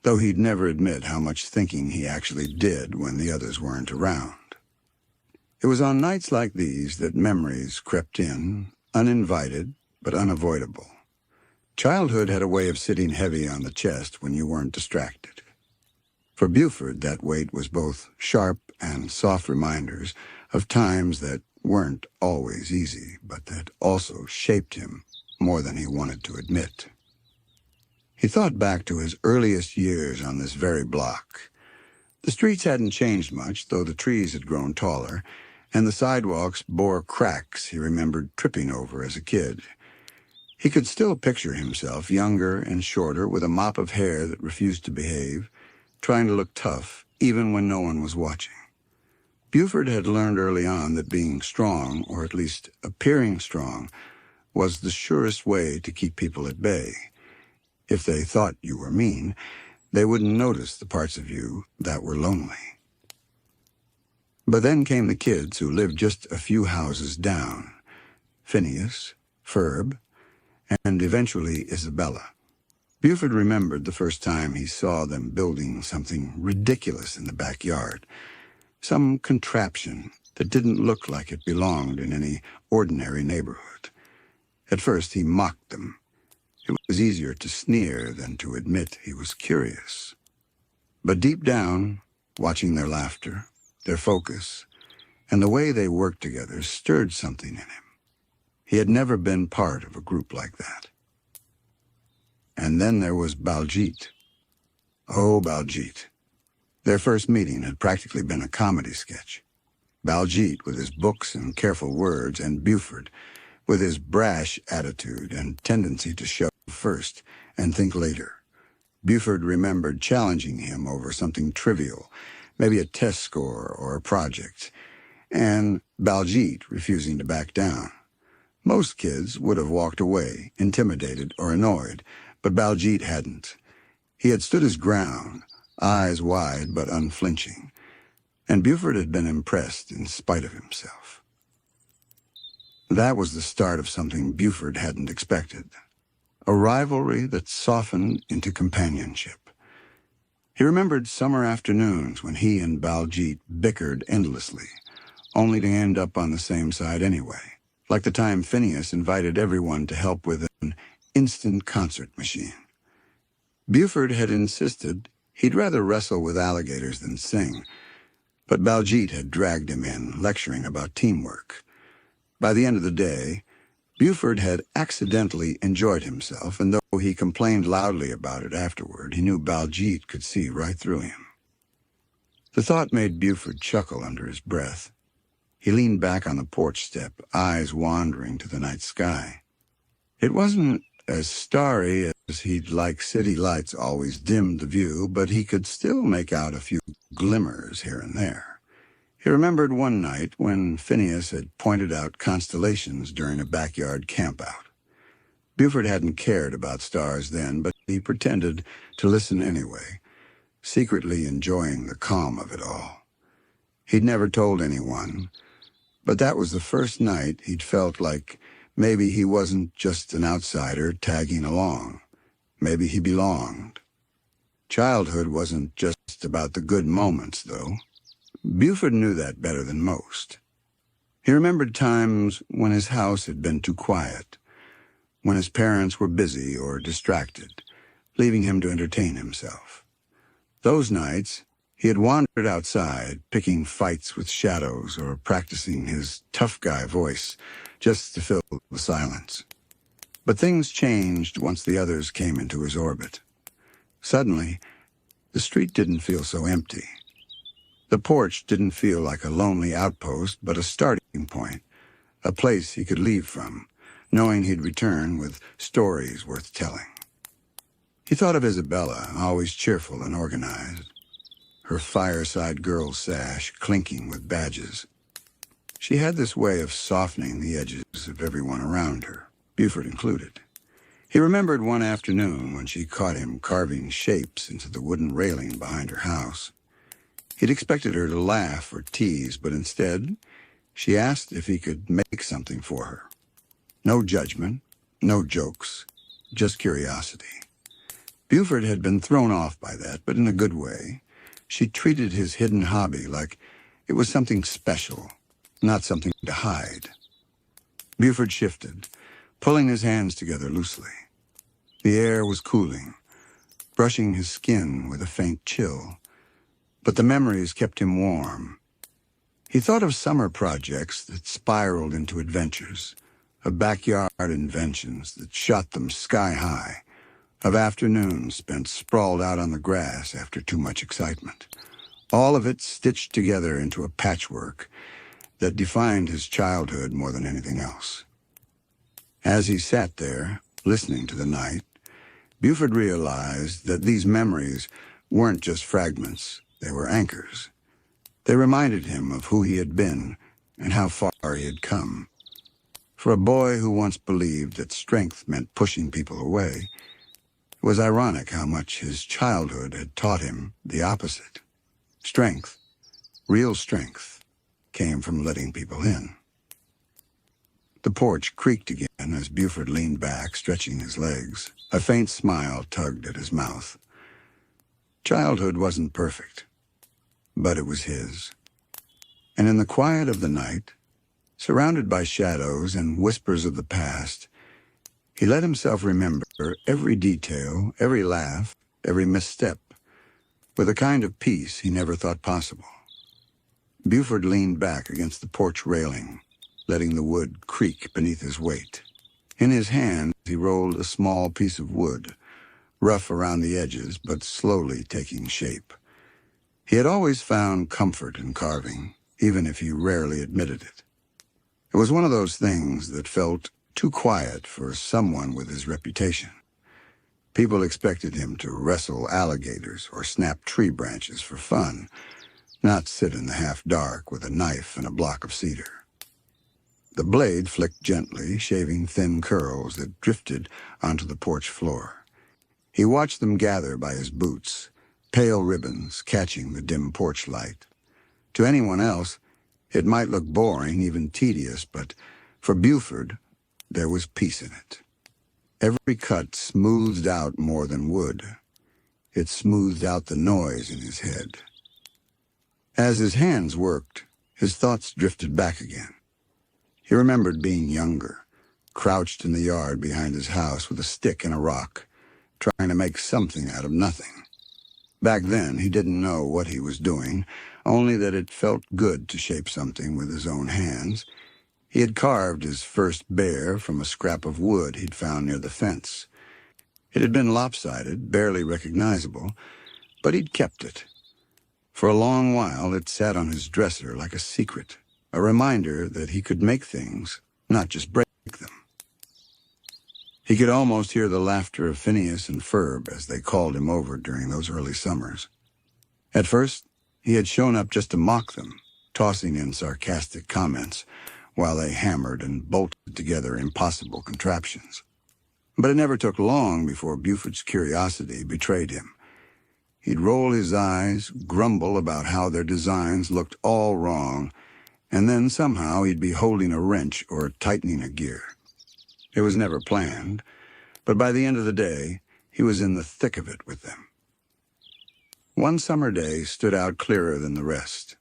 though he'd never admit how much thinking he actually did when the others weren't around. It was on nights like these that memories crept in, uninvited but unavoidable. Childhood had a way of sitting heavy on the chest when you weren't distracted. For Buford, that weight was both sharp and soft reminders of times that weren't always easy, but that also shaped him more than he wanted to admit. He thought back to his earliest years on this very block. The streets hadn't changed much, though the trees had grown taller, and the sidewalks bore cracks he remembered tripping over as a kid. He could still picture himself, younger and shorter, with a mop of hair that refused to behave, trying to look tough, even when no one was watching. Buford had learned early on that being strong, or at least appearing strong, was the surest way to keep people at bay. If they thought you were mean, they wouldn't notice the parts of you that were lonely. But then came the kids who lived just a few houses down. Phineas, Ferb, and eventually Isabella. Buford remembered the first time he saw them building something ridiculous in the backyard, some contraption that didn't look like it belonged in any ordinary neighborhood. At first he mocked them. It was easier to sneer than to admit he was curious. But deep down, watching their laughter, their focus, and the way they worked together stirred something in him. He had never been part of a group like that. And then there was Baljeet. Oh, Baljeet. Their first meeting had practically been a comedy sketch. Baljeet with his books and careful words, and Buford with his brash attitude and tendency to shove first and think later. Buford remembered challenging him over something trivial, maybe a test score or a project, and Baljeet refusing to back down. Most kids would have walked away, intimidated or annoyed, but Baljeet hadn't. He had stood his ground, eyes wide but unflinching, and Buford had been impressed in spite of himself. That was the start of something Buford hadn't expected, a rivalry that softened into companionship. He remembered summer afternoons when he and Baljeet bickered endlessly, only to end up on the same side anyway, like the time Phineas invited everyone to help with an instant concert machine. Buford had insisted he'd rather wrestle with alligators than sing, but Baljeet had dragged him in, lecturing about teamwork. By the end of the day, Buford had accidentally enjoyed himself, and though he complained loudly about it afterward, he knew Baljeet could see right through him. The thought made Buford chuckle under his breath. He leaned back on the porch step, eyes wandering to the night sky. It wasn't as starry as he'd like city lights always dimmed the view, but he could still make out a few glimmers here and there. He remembered one night when Phineas had pointed out constellations during a backyard campout. Buford hadn't cared about stars then, but he pretended to listen anyway, secretly enjoying the calm of it all. He'd never told anyone, but that was the first night he'd felt like maybe he wasn't just an outsider tagging along. Maybe he belonged. Childhood wasn't just about the good moments, though. Buford knew that better than most. He remembered times when his house had been too quiet, when his parents were busy or distracted, leaving him to entertain himself. Those nights, he had wandered outside, picking fights with shadows or practicing his tough guy voice just to fill the silence. But things changed once the others came into his orbit. Suddenly, the street didn't feel so empty. The porch didn't feel like a lonely outpost, but a starting point, a place he could leave from, knowing he'd return with stories worth telling. He thought of Isabella, always cheerful and organized, her fireside girl sash clinking with badges. She had this way of softening the edges of everyone around her, Buford included. He remembered one afternoon when she caught him carving shapes into the wooden railing behind her house. He'd expected her to laugh or tease, but instead, she asked if he could make something for her. No judgment, no jokes, just curiosity. Buford had been thrown off by that, but in a good way. She treated his hidden hobby like it was something special, not something to hide. Buford shifted, pulling his hands together loosely. The air was cooling, brushing his skin with a faint chill, but the memories kept him warm. He thought of summer projects that spiraled into adventures, of backyard inventions that shot them sky high, of afternoons spent sprawled out on the grass after too much excitement. All of it stitched together into a patchwork that defined his childhood more than anything else. As he sat there, listening to the night, Buford realized that these memories weren't just fragments, they were anchors. They reminded him of who he had been and how far he had come. For a boy who once believed that strength meant pushing people away, it was ironic how much his childhood had taught him the opposite. Strength, real strength, came from letting people in. The porch creaked again as Buford leaned back, stretching his legs. A faint smile tugged at his mouth. Childhood wasn't perfect, but it was his. And in the quiet of the night, surrounded by shadows and whispers of the past, he let himself remember every detail, every laugh, every misstep, with a kind of peace he never thought possible. Buford leaned back against the porch railing, letting the wood creak beneath his weight. In his hand, he rolled a small piece of wood, rough around the edges, but slowly taking shape. He had always found comfort in carving, even if he rarely admitted it. It was one of those things that felt too quiet for someone with his reputation. People expected him to wrestle alligators or snap tree branches for fun, not sit in the half-dark with a knife and a block of cedar. The blade flicked gently, shaving thin curls that drifted onto the porch floor. He watched them gather by his boots, pale ribbons catching the dim porch light. To anyone else, it might look boring, even tedious, but for Buford, there was peace in it. Every cut smoothed out more than wood. It smoothed out the noise in his head. As his hands worked, his thoughts drifted back again. He remembered being younger, crouched in the yard behind his house with a stick and a rock, trying to make something out of nothing. Back then, he didn't know what he was doing, only that it felt good to shape something with his own hands. He had carved his first bear from a scrap of wood he'd found near the fence. It had been lopsided, barely recognizable, but he'd kept it. For a long while, it sat on his dresser like a secret, a reminder that he could make things, not just break them. He could almost hear the laughter of Phineas and Ferb as they called him over during those early summers. At first, he had shown up just to mock them, tossing in sarcastic comments while they hammered and bolted together impossible contraptions. But it never took long before Buford's curiosity betrayed him. He'd roll his eyes, grumble about how their designs looked all wrong, and then somehow he'd be holding a wrench or tightening a gear. It was never planned, but by the end of the day, he was in the thick of it with them. One summer day stood out clearer than the rest.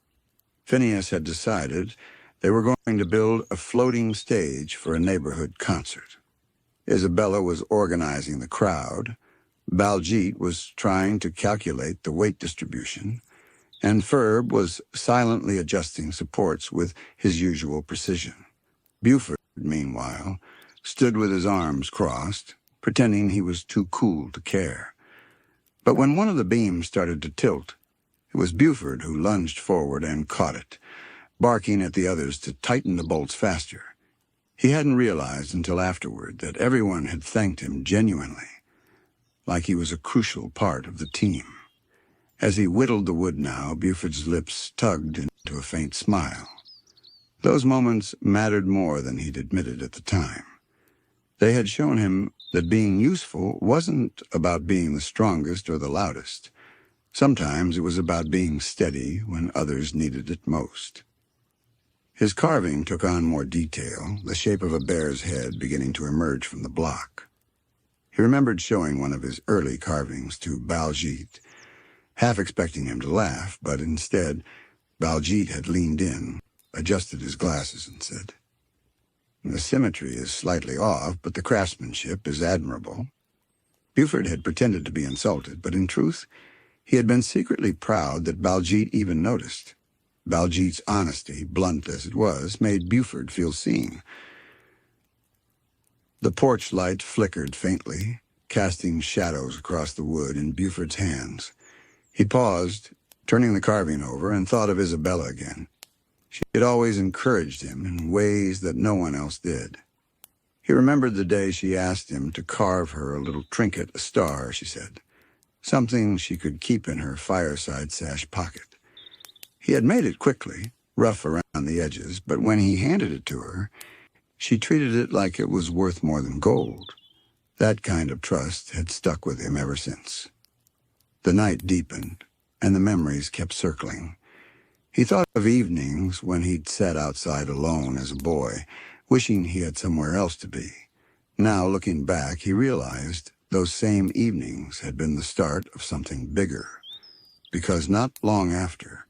Phineas had decided they were going to build a floating stage for a neighborhood concert. Isabella was organizing the crowd, Baljeet was trying to calculate the weight distribution, and Ferb was silently adjusting supports with his usual precision. Buford, meanwhile, stood with his arms crossed, pretending he was too cool to care. But when one of the beams started to tilt, it was Buford who lunged forward and caught it, barking at the others to tighten the bolts faster. He hadn't realized until afterward that everyone had thanked him genuinely, like he was a crucial part of the team. As he whittled the wood now, Buford's lips tugged into a faint smile. Those moments mattered more than he'd admitted at the time. They had shown him that being useful wasn't about being the strongest or the loudest. Sometimes it was about being steady when others needed it most. His carving took on more detail, the shape of a bear's head beginning to emerge from the block. He remembered showing one of his early carvings to Baljeet, half expecting him to laugh, but instead, Baljeet had leaned in, adjusted his glasses, and said, "The symmetry is slightly off, but the craftsmanship is admirable." Buford had pretended to be insulted, but in truth, he had been secretly proud that Baljeet even noticed. Baljeet's honesty, blunt as it was, made Buford feel seen. The porch light flickered faintly, casting shadows across the wood in Buford's hands. He paused, turning the carving over, and thought of Isabella again. She had always encouraged him in ways that no one else did. He remembered the day she asked him to carve her a little trinket, a star, she said, something she could keep in her fireside sash pocket. He had made it quickly, rough around the edges, but when he handed it to her, she treated it like it was worth more than gold. That kind of trust had stuck with him ever since. The night deepened, and the memories kept circling. He thought of evenings when he'd sat outside alone as a boy, wishing he had somewhere else to be. Now, looking back, he realized those same evenings had been the start of something bigger, because not long after,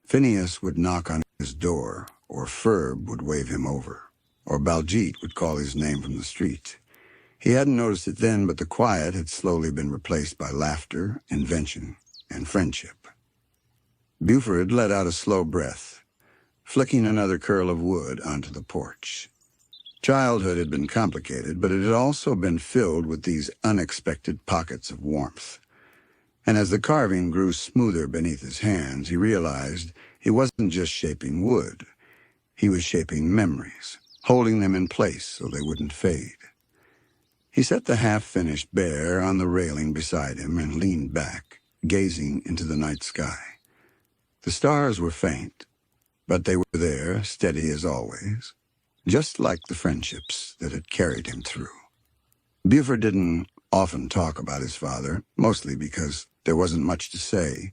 Phineas would knock on his door, or Ferb would wave him over, or Baljeet would call his name from the street. He hadn't noticed it then, but the quiet had slowly been replaced by laughter, invention, and friendship. Buford let out a slow breath, flicking another curl of wood onto the porch. Childhood had been complicated, but it had also been filled with these unexpected pockets of warmth. And as the carving grew smoother beneath his hands, he realized he wasn't just shaping wood. He was shaping memories, holding them in place so they wouldn't fade. He set the half-finished bear on the railing beside him and leaned back, gazing into the night sky. The stars were faint, but they were there, steady as always, just like the friendships that had carried him through. Buford didn't often talk about his father, mostly because there wasn't much to say,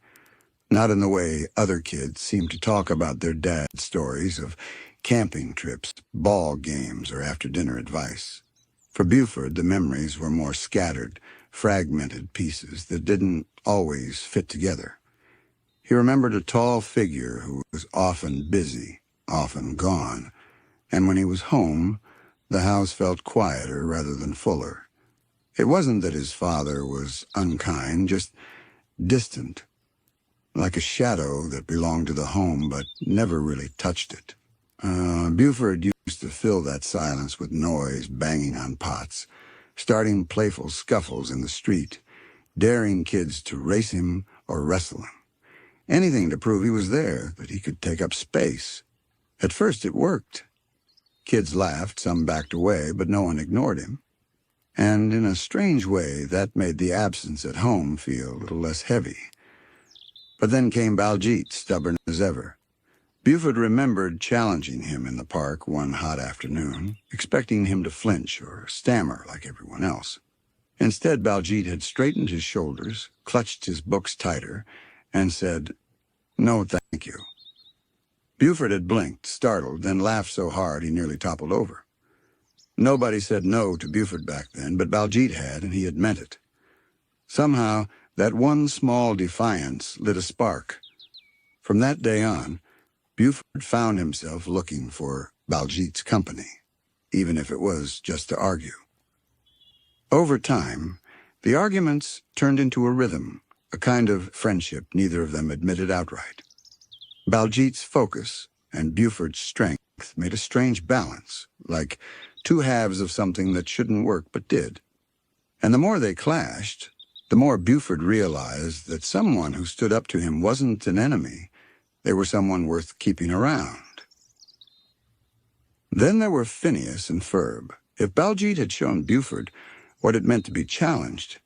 not in the way other kids seemed to talk about their dad's stories of camping trips, ball games, or after-dinner advice. For Buford, the memories were more scattered, fragmented pieces that didn't always fit together. He remembered a tall figure who was often busy, often gone, and when he was home, the house felt quieter rather than fuller. It wasn't that his father was unkind, just distant, like a shadow that belonged to the home but never really touched it. Buford used to fill that silence with noise, banging on pots, starting playful scuffles in the street, daring kids to race him or wrestle him. Anything to prove he was there, that he could take up space. At first it worked. Kids laughed, some backed away, but no one ignored him. And in a strange way, that made the absence at home feel a little less heavy. But then came Baljeet, stubborn as ever. Buford remembered challenging him in the park one hot afternoon, expecting him to flinch or stammer like everyone else. Instead, Baljeet had straightened his shoulders, clutched his books tighter, and said, "No, thank you." Buford had blinked, startled, then laughed so hard he nearly toppled over. Nobody said no to Buford back then, but Baljeet had, and he had meant it. Somehow, that one small defiance lit a spark. From that day on, Buford found himself looking for Baljeet's company, even if it was just to argue. Over time, the arguments turned into a rhythm, a kind of friendship neither of them admitted outright. Baljeet's focus and Buford's strength made a strange balance, like two halves of something that shouldn't work but did. And the more they clashed, the more Buford realized that someone who stood up to him wasn't an enemy. They were someone worth keeping around. Then there were Phineas and Ferb. If Baljeet had shown Buford what it meant to be challenged,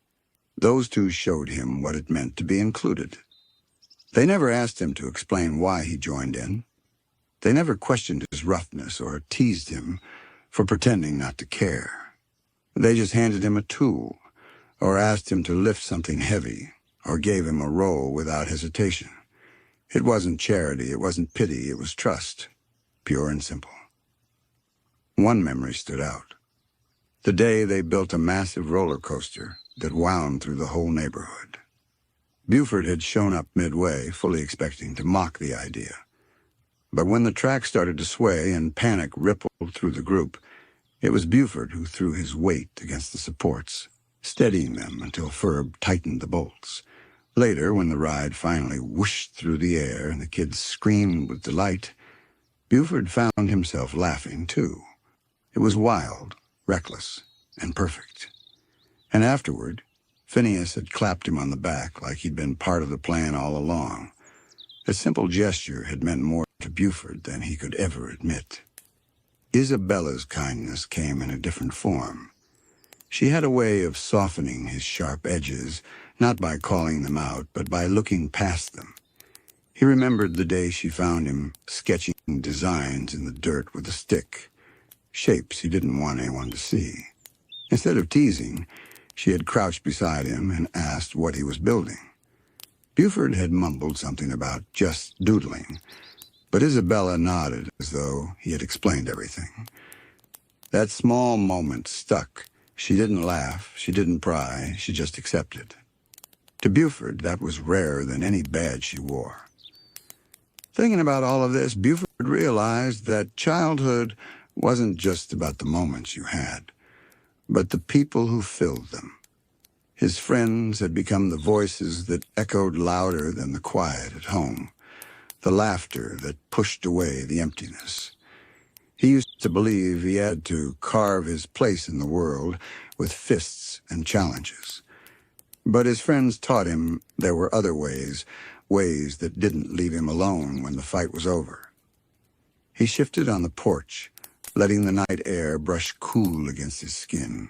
those two showed him what it meant to be included. They never asked him to explain why he joined in. They never questioned his roughness or teased him for pretending not to care. They just handed him a tool, or asked him to lift something heavy, or gave him a role without hesitation. It wasn't charity, it wasn't pity, it was trust, pure and simple. One memory stood out. The day they built a massive roller coaster that wound through the whole neighborhood. Buford had shown up midway, fully expecting to mock the idea. But when the track started to sway and panic rippled through the group, it was Buford who threw his weight against the supports, steadying them until Ferb tightened the bolts. Later, when the ride finally whooshed through the air and the kids screamed with delight, Buford found himself laughing too. It was wild, reckless, and perfect. And afterward, Phineas had clapped him on the back like he'd been part of the plan all along. A simple gesture had meant more to Buford than he could ever admit. Isabella's kindness came in a different form. She had a way of softening his sharp edges, not by calling them out, but by looking past them. He remembered the day she found him sketching designs in the dirt with a stick, shapes he didn't want anyone to see. Instead of teasing, she had crouched beside him and asked what he was building. Buford had mumbled something about just doodling, but Isabella nodded as though he had explained everything. That small moment stuck. She didn't laugh, she didn't pry, she just accepted. To Buford, that was rarer than any badge she wore. Thinking about all of this, Buford realized that childhood wasn't just about the moments you had, but the people who filled them. His friends had become the voices that echoed louder than the quiet at home, the laughter that pushed away the emptiness. He used to believe he had to carve his place in the world with fists and challenges. But his friends taught him there were other ways that didn't leave him alone when the fight was over. He shifted on the porch, letting the night air brush cool against his skin.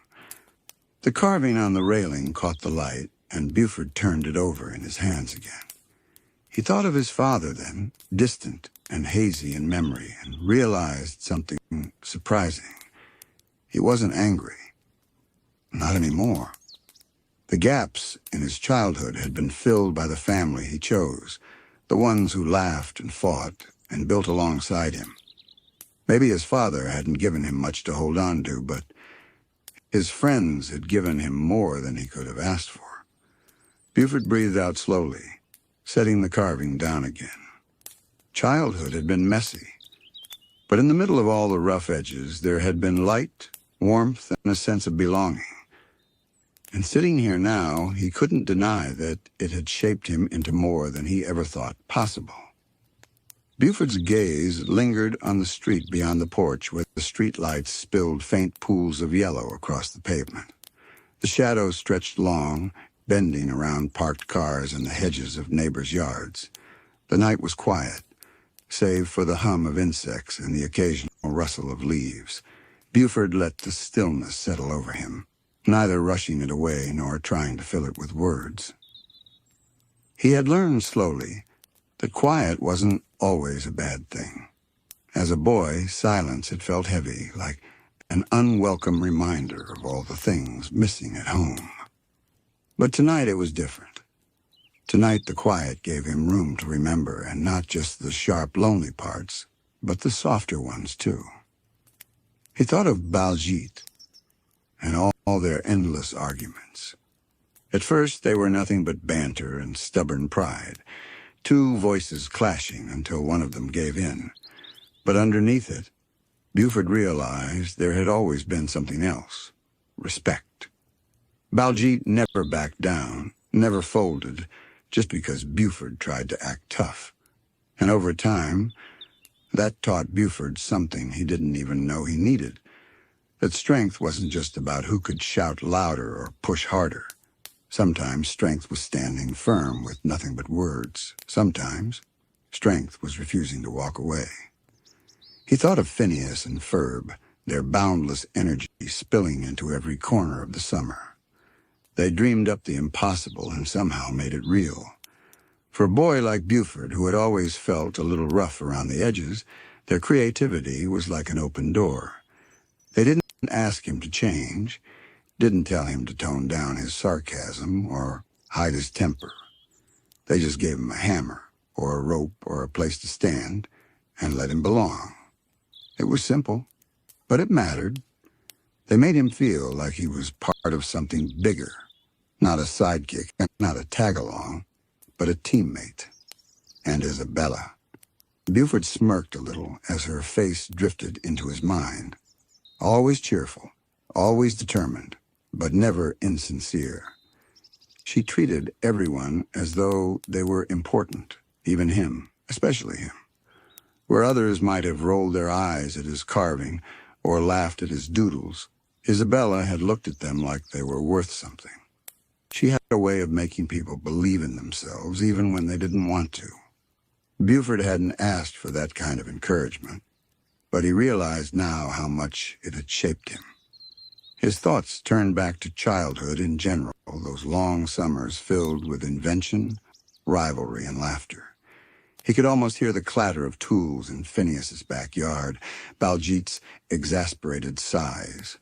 The carving on the railing caught the light, and Buford turned it over in his hands again. He thought of his father then, distant and hazy in memory, and realized something surprising. He wasn't angry. Not anymore. The gaps in his childhood had been filled by the family he chose, the ones who laughed and fought and built alongside him. Maybe his father hadn't given him much to hold on to, but his friends had given him more than he could have asked for. Buford breathed out slowly, setting the carving down again. Childhood had been messy, but in the middle of all the rough edges, there had been light, warmth, and a sense of belonging. And sitting here now, he couldn't deny that it had shaped him into more than he ever thought possible. Buford's gaze lingered on the street beyond the porch where the streetlights spilled faint pools of yellow across the pavement. The shadows stretched long, bending around parked cars and the hedges of neighbors' yards. The night was quiet, save for the hum of insects and the occasional rustle of leaves. Buford let the stillness settle over him, neither rushing it away nor trying to fill it with words. He had learned slowly that quiet wasn't always a bad thing. As a boy, silence had felt heavy, like an unwelcome reminder of all the things missing at home. But tonight it was different. Tonight the quiet gave him room to remember, and not just the sharp, lonely parts, but the softer ones, too. He thought of Baljeet and all their endless arguments. At first, they were nothing but banter and stubborn pride, two voices clashing until one of them gave in. But underneath it, Buford realized there had always been something else: respect. Baljeet never backed down, never folded, just because Buford tried to act tough. And over time, that taught Buford something he didn't even know he needed: that strength wasn't just about who could shout louder or push harder. Sometimes strength was standing firm with nothing but words. Sometimes strength was refusing to walk away. He thought of Phineas and Ferb, their boundless energy spilling into every corner of the summer. They dreamed up the impossible and somehow made it real. For a boy like Buford, who had always felt a little rough around the edges, their creativity was like an open door. They didn't ask him to change, didn't tell him to tone down his sarcasm or hide his temper. They just gave him a hammer or a rope or a place to stand and let him belong. It was simple, but it mattered. They made him feel like he was part of something bigger, not a sidekick, not a tag-along, but a teammate. And Isabella. Buford smirked a little as her face drifted into his mind. Always cheerful, always determined, but never insincere. She treated everyone as though they were important, even him, especially him. Where others might have rolled their eyes at his carving or laughed at his doodles, Isabella had looked at them like they were worth something. She had a way of making people believe in themselves even when they didn't want to. Buford hadn't asked for that kind of encouragement, but he realized now how much it had shaped him. His thoughts turned back to childhood in general, those long summers filled with invention, rivalry, and laughter. He could almost hear the clatter of tools in Phineas's backyard, Baljeet's exasperated sighs,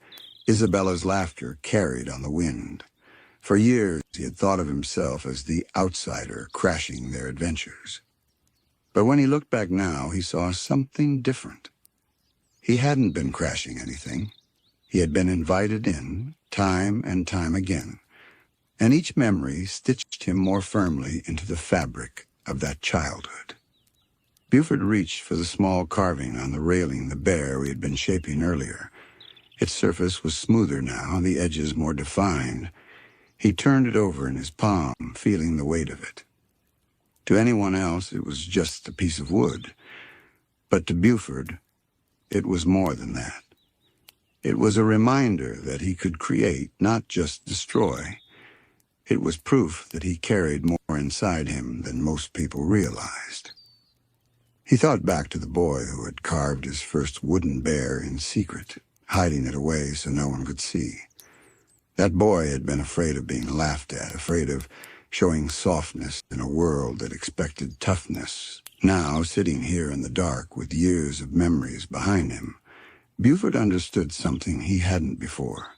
Isabella's laughter carried on the wind. For years he had thought of himself as the outsider crashing their adventures. But when he looked back now, he saw something different. He hadn't been crashing anything. He had been invited in, time and time again, and each memory stitched him more firmly into the fabric of that childhood. Buford reached for the small carving on the railing the bear he had been shaping earlier. Its surface was smoother now, the edges more defined. He turned it over in his palm, feeling the weight of it. To anyone else, it was just a piece of wood. But to Buford, it was more than that. It was a reminder that he could create, not just destroy. It was proof that he carried more inside him than most people realized. He thought back to the boy who had carved his first wooden bear in secret, hiding it away so no one could see. That boy had been afraid of being laughed at, afraid of showing softness in a world that expected toughness. Now, sitting here in the dark with years of memories behind him, Buford understood something he hadn't before.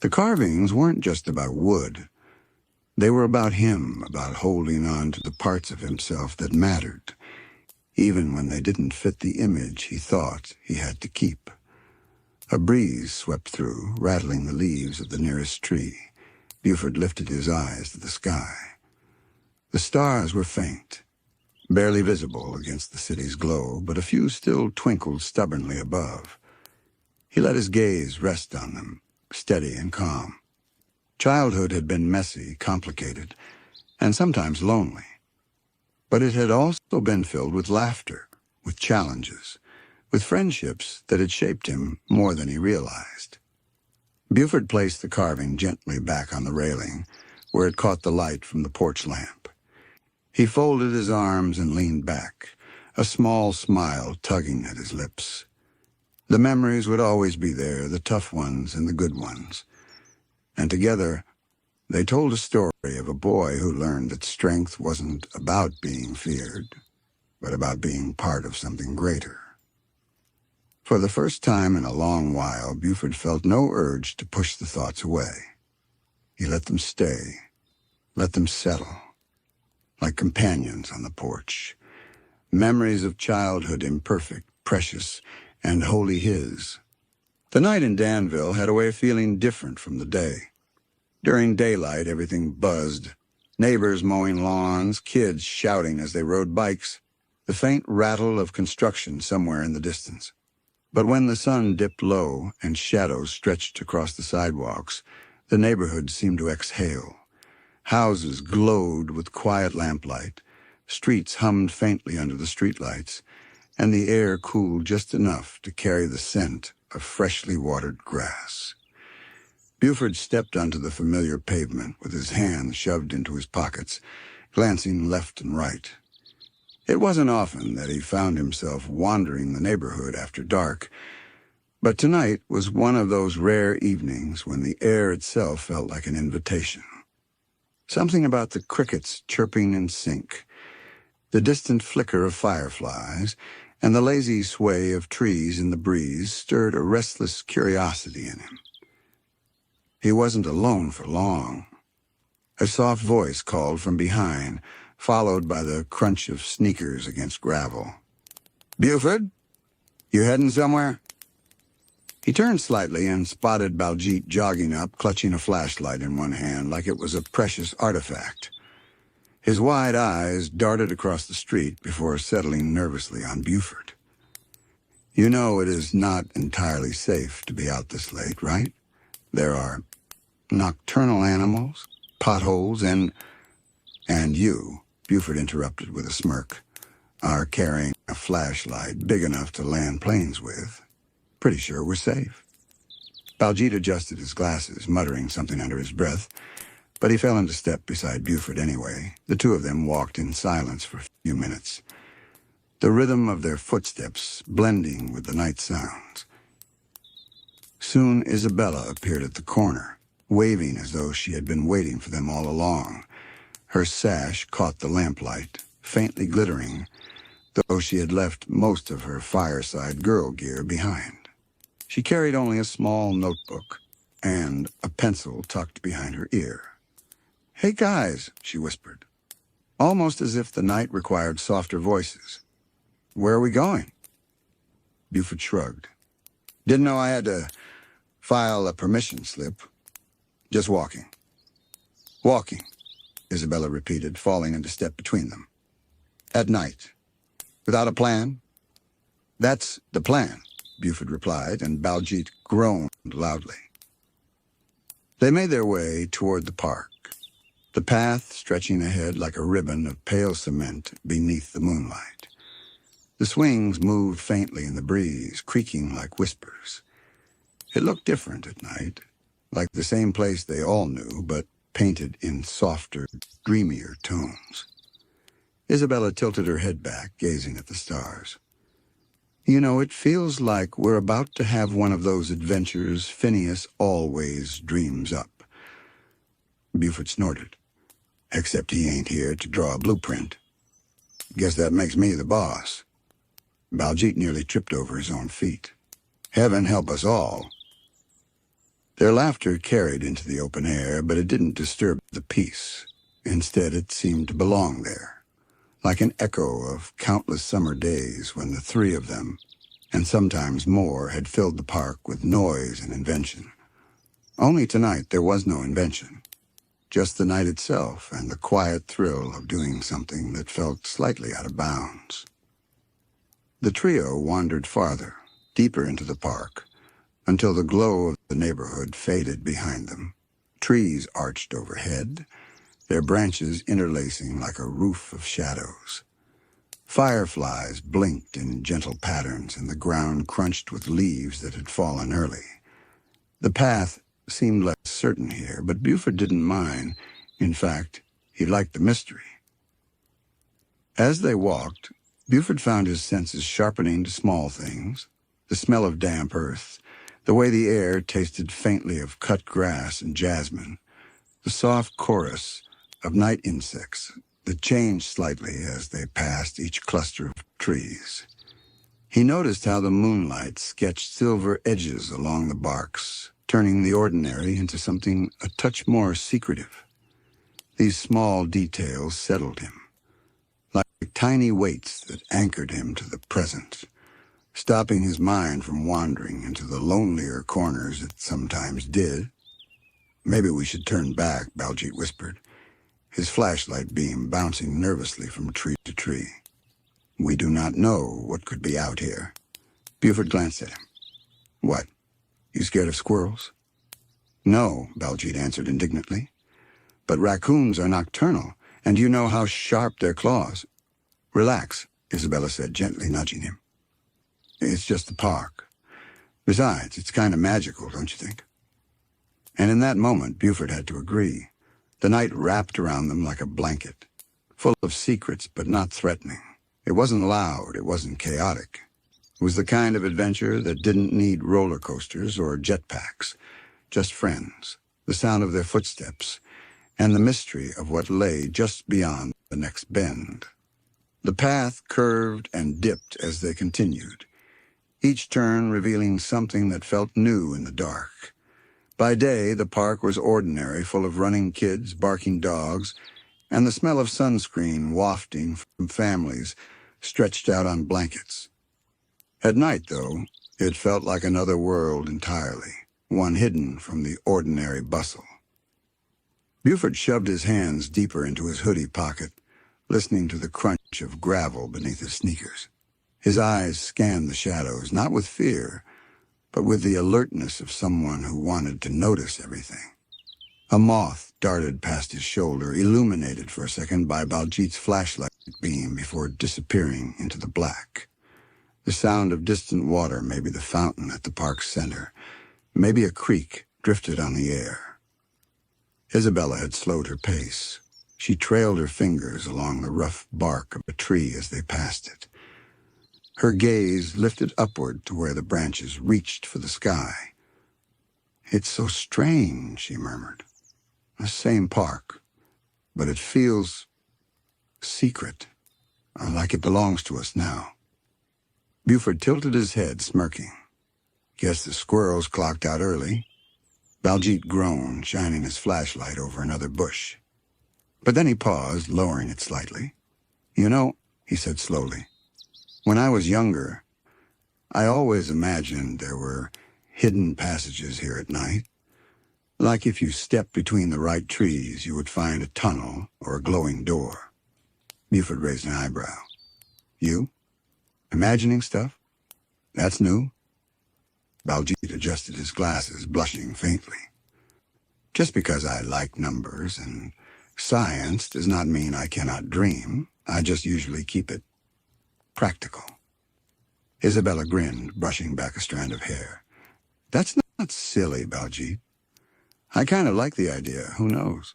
The carvings weren't just about wood. They were about him, about holding on to the parts of himself that mattered, even when they didn't fit the image he thought he had to keep. A breeze swept through, rattling the leaves of the nearest tree. Buford lifted his eyes to the sky. The stars were faint, barely visible against the city's glow, but a few still twinkled stubbornly above. He let his gaze rest on them, steady and calm. Childhood had been messy, complicated, and sometimes lonely. But it had also been filled with laughter, with challenges, with friendships that had shaped him more than he realized. Buford placed the carving gently back on the railing, where it caught the light from the porch lamp. He folded his arms and leaned back, a small smile tugging at his lips. The memories would always be there, the tough ones and the good ones. And together, They told a story of a boy who learned that strength wasn't about being feared, but about being part of something greater. For the first time in a long while, Buford felt no urge to push the thoughts away. He let them stay, let them settle, like companions on the porch. Memories of childhood, imperfect, precious, and wholly his. The night in Danville had a way of feeling different from the day. During daylight, everything buzzed. Neighbors mowing lawns, kids shouting as they rode bikes, the faint rattle of construction somewhere in the distance. But when the sun dipped low and shadows stretched across the sidewalks, the neighborhood seemed to exhale. Houses glowed with quiet lamplight, streets hummed faintly under the streetlights, and the air cooled just enough to carry the scent of freshly watered grass. Buford stepped onto the familiar pavement with his hands shoved into his pockets, glancing left and right. It wasn't often that he found himself wandering the neighborhood after dark, but tonight was one of those rare evenings when the air itself felt like an invitation. Something about the crickets chirping in sync, the distant flicker of fireflies, and the lazy sway of trees in the breeze stirred a restless curiosity in him. He wasn't alone for long. A soft voice called from behind, followed by the crunch of sneakers against gravel. "Buford, you heading somewhere?" He turned slightly and spotted Baljeet jogging up, clutching a flashlight in one hand like it was a precious artifact. His wide eyes darted across the street before settling nervously on Buford. "You know it is not entirely safe to be out this late, right? There are nocturnal animals, potholes, and you," Buford interrupted with a smirk, "are carrying a flashlight big enough to land planes with. Pretty sure we're safe." Baljeet adjusted his glasses, muttering something under his breath, but he fell into step beside Buford anyway. The two of them walked in silence for a few minutes, the rhythm of their footsteps blending with the night sounds. Soon Isabella appeared at the corner, waving as though she had been waiting for them all along. Her sash caught the lamplight, faintly glittering, though she had left most of her fireside girl gear behind. She carried only a small notebook and a pencil tucked behind her ear. "Hey guys," she whispered, almost as if the night required softer voices. "Where are we going?" Buford shrugged. "Didn't know I had to file a permission slip. Just walking." "Walking," Isabella repeated, falling into step between them. "At night. Without a plan?" "That's the plan," Buford replied, and Baljeet groaned loudly. They made their way toward the park, the path stretching ahead like a ribbon of pale cement beneath the moonlight. The swings moved faintly in the breeze, creaking like whispers. It looked different at night, like the same place they all knew, but painted in softer, dreamier tones. Isabella tilted her head back, gazing at the stars. "You know, it feels like we're about to have one of those adventures Phineas always dreams up." Buford snorted. "Except he ain't here to draw a blueprint. Guess that makes me the boss." Baljeet nearly tripped over his own feet. "Heaven help us all." Their laughter carried into the open air, but it didn't disturb the peace. Instead, it seemed to belong there, like an echo of countless summer days when the three of them, and sometimes more, had filled the park with noise and invention. Only tonight there was no invention, just the night itself and the quiet thrill of doing something that felt slightly out of bounds. The trio wandered farther, deeper into the park, until the glow of the neighborhood faded behind them. Trees arched overhead, their branches interlacing like a roof of shadows. Fireflies blinked in gentle patterns, and the ground crunched with leaves that had fallen early. The path seemed less certain here, but Buford didn't mind. In fact, he liked the mystery. As they walked, Buford found his senses sharpening to small things, the smell of damp earth, the way the air tasted faintly of cut grass and jasmine, the soft chorus of night insects that changed slightly as they passed each cluster of trees. He noticed how the moonlight sketched silver edges along the barks, turning the ordinary into something a touch more secretive. These small details settled him, like tiny weights that anchored him to the present, stopping his mind from wandering into the lonelier corners it sometimes did. "Maybe we should turn back," Baljeet whispered, his flashlight beam bouncing nervously from tree to tree. "We do not know what could be out here." Buford glanced at him. "What, you scared of squirrels?" "No," Baljeet answered indignantly. "But raccoons are nocturnal, and you know how sharp their claws." "Relax," Isabella said, gently nudging him. "It's just the park. Besides, it's kind of magical, don't you think?" And in that moment, Buford had to agree. The night wrapped around them like a blanket, full of secrets but not threatening. It wasn't loud, it wasn't chaotic. It was the kind of adventure that didn't need roller coasters or jetpacks, just friends, the sound of their footsteps, and the mystery of what lay just beyond the next bend. The path curved and dipped as they continued, each turn revealing something that felt new in the dark. By day, the park was ordinary, full of running kids, barking dogs, and the smell of sunscreen wafting from families stretched out on blankets. At night, though, it felt like another world entirely, one hidden from the ordinary bustle. Buford shoved his hands deeper into his hoodie pocket, listening to the crunch of gravel beneath his sneakers. His eyes scanned the shadows, not with fear, but with the alertness of someone who wanted to notice everything. A moth darted past his shoulder, illuminated for a second by Baljeet's flashlight beam before disappearing into the black. The sound of distant water, maybe the fountain at the park's center, maybe a creek, drifted on the air. Isabella had slowed her pace. She trailed her fingers along the rough bark of a tree as they passed it. Her gaze lifted upward to where the branches reached for the sky. "It's so strange," she murmured. "The same park, but it feels secret, like it belongs to us now." Buford tilted his head, smirking. "Guess the squirrels clocked out early." Baljeet groaned, shining his flashlight over another bush. But then he paused, lowering it slightly. "You know," he said slowly, "when I was younger, I always imagined there were hidden passages here at night. Like if you stepped between the right trees, you would find a tunnel or a glowing door." Buford raised an eyebrow. "You? Imagining stuff? That's new?" Baljeet adjusted his glasses, blushing faintly. "Just because I like numbers and science does not mean I cannot dream. I just usually keep it practical." Isabella grinned, brushing back a strand of hair. "That's not silly, Baljeet. I kind of like the idea. Who knows?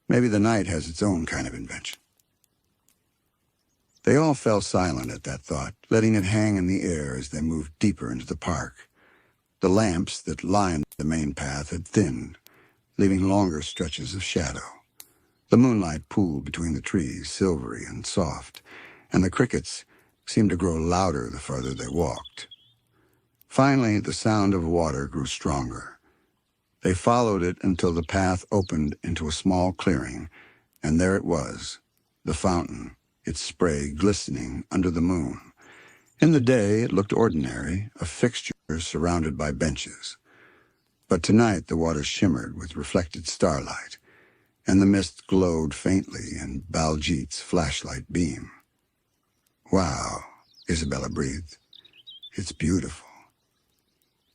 Maybe the night has its own kind of invention." They all fell silent at that thought, letting it hang in the air as they moved deeper into the park. The lamps that lined the main path had thinned, leaving longer stretches of shadow. The moonlight pooled between the trees, silvery and soft, and the crickets seemed to grow louder the farther they walked. Finally, the sound of water grew stronger. They followed it until the path opened into a small clearing, and there it was, the fountain, its spray glistening under the moon. In the day, it looked ordinary, a fixture surrounded by benches. But tonight the water shimmered with reflected starlight, and the mist glowed faintly in Baljeet's flashlight beam. "Wow," Isabella breathed. "It's beautiful."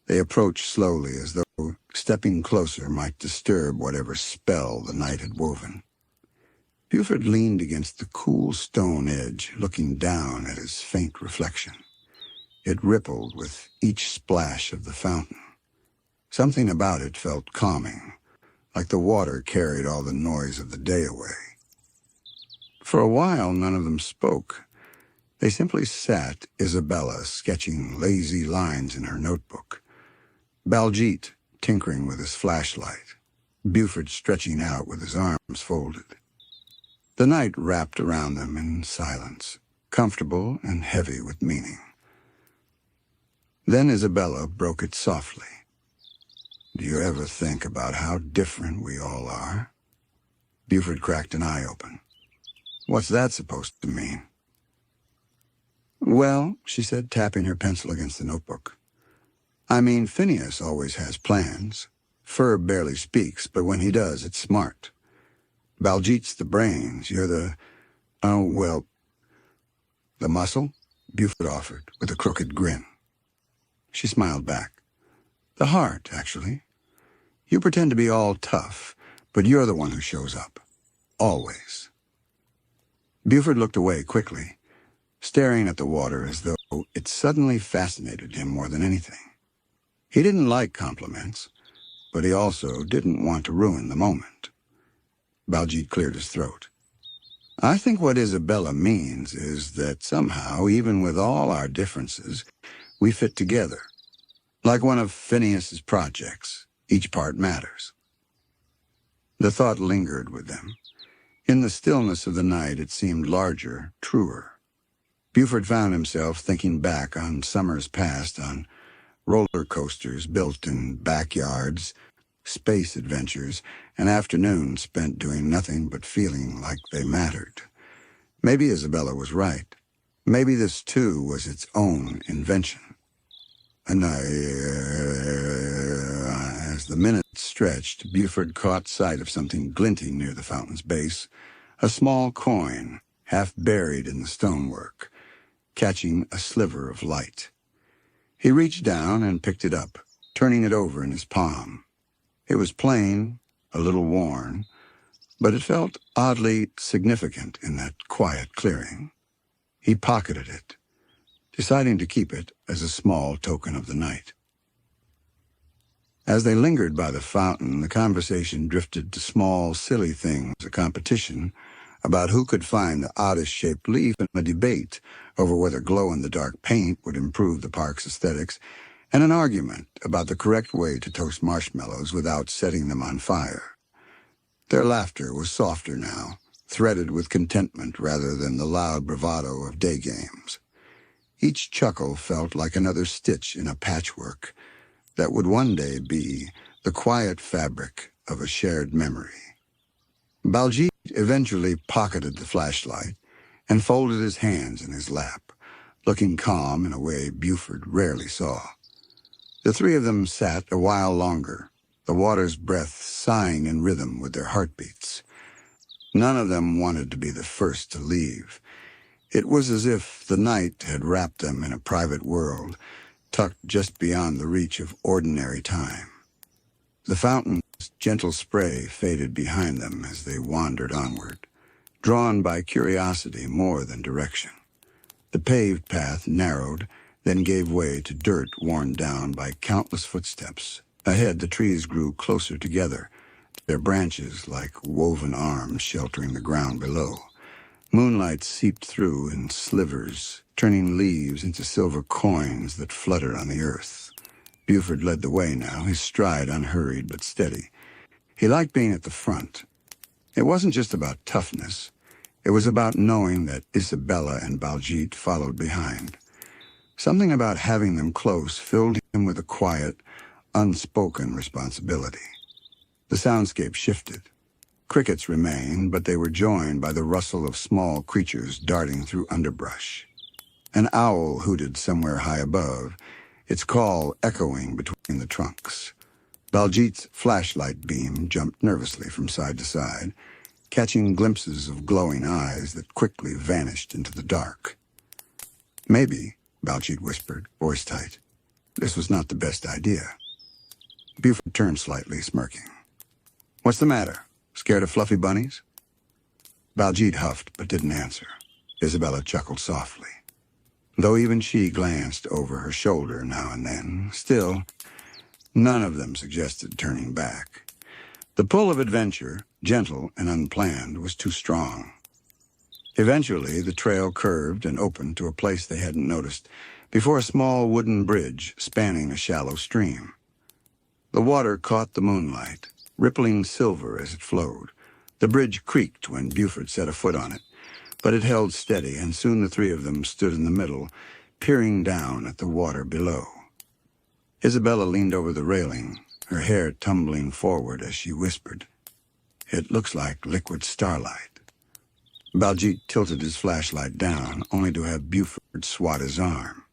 They approached slowly, as though stepping closer might disturb whatever spell the night had woven. Buford leaned against the cool stone edge, looking down at his faint reflection. It rippled with each splash of the fountain. Something about it felt calming, like the water carried all the noise of the day away. For a while, none of them spoke. They simply sat, Isabella sketching lazy lines in her notebook, Baljeet tinkering with his flashlight, Buford stretching out with his arms folded. The night wrapped around them in silence, comfortable and heavy with meaning. Then Isabella broke it softly. "Do you ever think about how different we all are?" Buford cracked an eye open. "What's that supposed to mean?" "Well," she said, tapping her pencil against the notebook. "I mean, Phineas always has plans. Ferb barely speaks, but when he does, it's smart. Baljeet's the brains, you're the... oh, well, the muscle?" Buford offered, with a crooked grin. She smiled back. "The heart, actually. You pretend to be all tough, but you're the one who shows up. Always." Buford looked away quickly, staring at the water as though it suddenly fascinated him more than anything. He didn't like compliments, but he also didn't want to ruin the moment. Baljeet cleared his throat. "I think what Isabella means is that somehow, even with all our differences, we fit together. Like one of Phineas's projects, each part matters." The thought lingered with them. In the stillness of the night, it seemed larger, truer. Buford found himself thinking back on summers past on roller coasters built in backyards, space adventures, and afternoons spent doing nothing but feeling like they mattered. Maybe Isabella was right. Maybe this, too, was its own invention. And as the minutes stretched, Buford caught sight of something glinting near the fountain's base, a small coin, half buried in the stonework, catching a sliver of light. He reached down and picked it up, turning it over in his palm. It was plain, a little worn, but it felt oddly significant in that quiet clearing. He pocketed it, deciding to keep it as a small token of the night. As they lingered by the fountain, the conversation drifted to small, silly things, a competition about who could find the oddest-shaped leaf, and a debate over whether glow-in-the-dark paint would improve the park's aesthetics, and an argument about the correct way to toast marshmallows without setting them on fire. Their laughter was softer now, threaded with contentment rather than the loud bravado of day games. Each chuckle felt like another stitch in a patchwork that would one day be the quiet fabric of a shared memory. Baljeet eventually pocketed the flashlight and folded his hands in his lap, looking calm in a way Buford rarely saw. The three of them sat a while longer, the water's breath sighing in rhythm with their heartbeats. None of them wanted to be the first to leave. It was as if the night had wrapped them in a private world, tucked just beyond the reach of ordinary time. The fountain's gentle spray faded behind them as they wandered onward, drawn by curiosity more than direction. The paved path narrowed, then gave way to dirt worn down by countless footsteps. Ahead, the trees grew closer together, their branches like woven arms sheltering the ground below. Moonlight seeped through in slivers, turning leaves into silver coins that fluttered on the earth. Buford led the way now, his stride unhurried but steady. He liked being at the front. It wasn't just about toughness. It was about knowing that Isabella and Baljeet followed behind. Something about having them close filled him with a quiet, unspoken responsibility. The soundscape shifted. Crickets remained, but they were joined by the rustle of small creatures darting through underbrush. An owl hooted somewhere high above, its call echoing between the trunks. Baljeet's flashlight beam jumped nervously from side to side, catching glimpses of glowing eyes that quickly vanished into the dark. "Maybe," Baljeet whispered, voice tight, "this was not the best idea." Buford turned slightly, smirking. "What's the matter? Scared of fluffy bunnies?" Baljeet huffed but didn't answer. Isabella chuckled softly, though even she glanced over her shoulder now and then. Still, none of them suggested turning back. The pull of adventure, gentle and unplanned, was too strong. Eventually, the trail curved and opened to a place they hadn't noticed, before a small wooden bridge spanning a shallow stream. The water caught the moonlight, rippling silver as it flowed. The bridge creaked when Buford set a foot on it, but it held steady, and soon the three of them stood in the middle, peering down at the water below. Isabella leaned over the railing, her hair tumbling forward as she whispered, "It looks like liquid starlight." Baljeet tilted his flashlight down, only to have Buford swat his arm.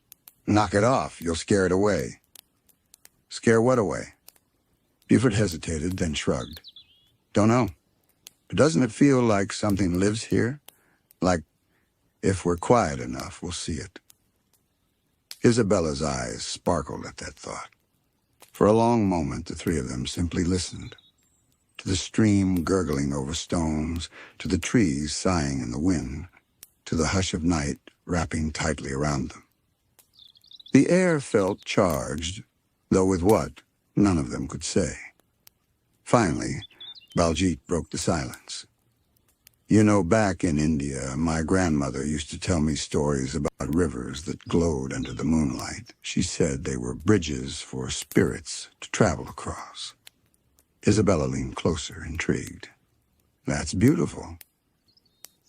"Knock it off, you'll scare it away." "Scare what away?" Buford hesitated, then shrugged. "Don't know. Doesn't it feel like something lives here? Like, if we're quiet enough, we'll see it." Isabella's eyes sparkled at that thought. For a long moment, the three of them simply listened. To the stream gurgling over stones, to the trees sighing in the wind, to the hush of night wrapping tightly around them. The air felt charged, though with what, none of them could say. Finally, Baljeet broke the silence. "You know, back in India, my grandmother used to tell me stories about rivers that glowed under the moonlight. She said they were bridges for spirits to travel across." Isabella leaned closer, intrigued. "That's beautiful."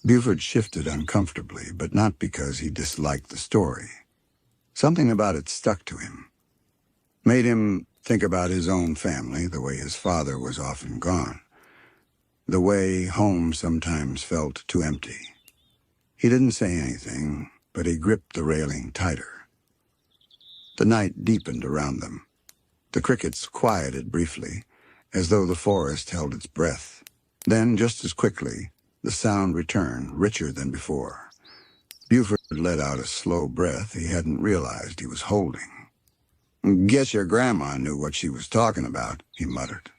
Buford shifted uncomfortably, but not because he disliked the story. Something about it stuck to him. Made him think about his own family, the way his father was often gone. The way home sometimes felt too empty. He didn't say anything, but he gripped the railing tighter. The night deepened around them. The crickets quieted briefly, as though the forest held its breath. Then, just as quickly, the sound returned, richer than before. Buford let out a slow breath he hadn't realized he was holding. "Guess your grandma knew what she was talking about," he muttered.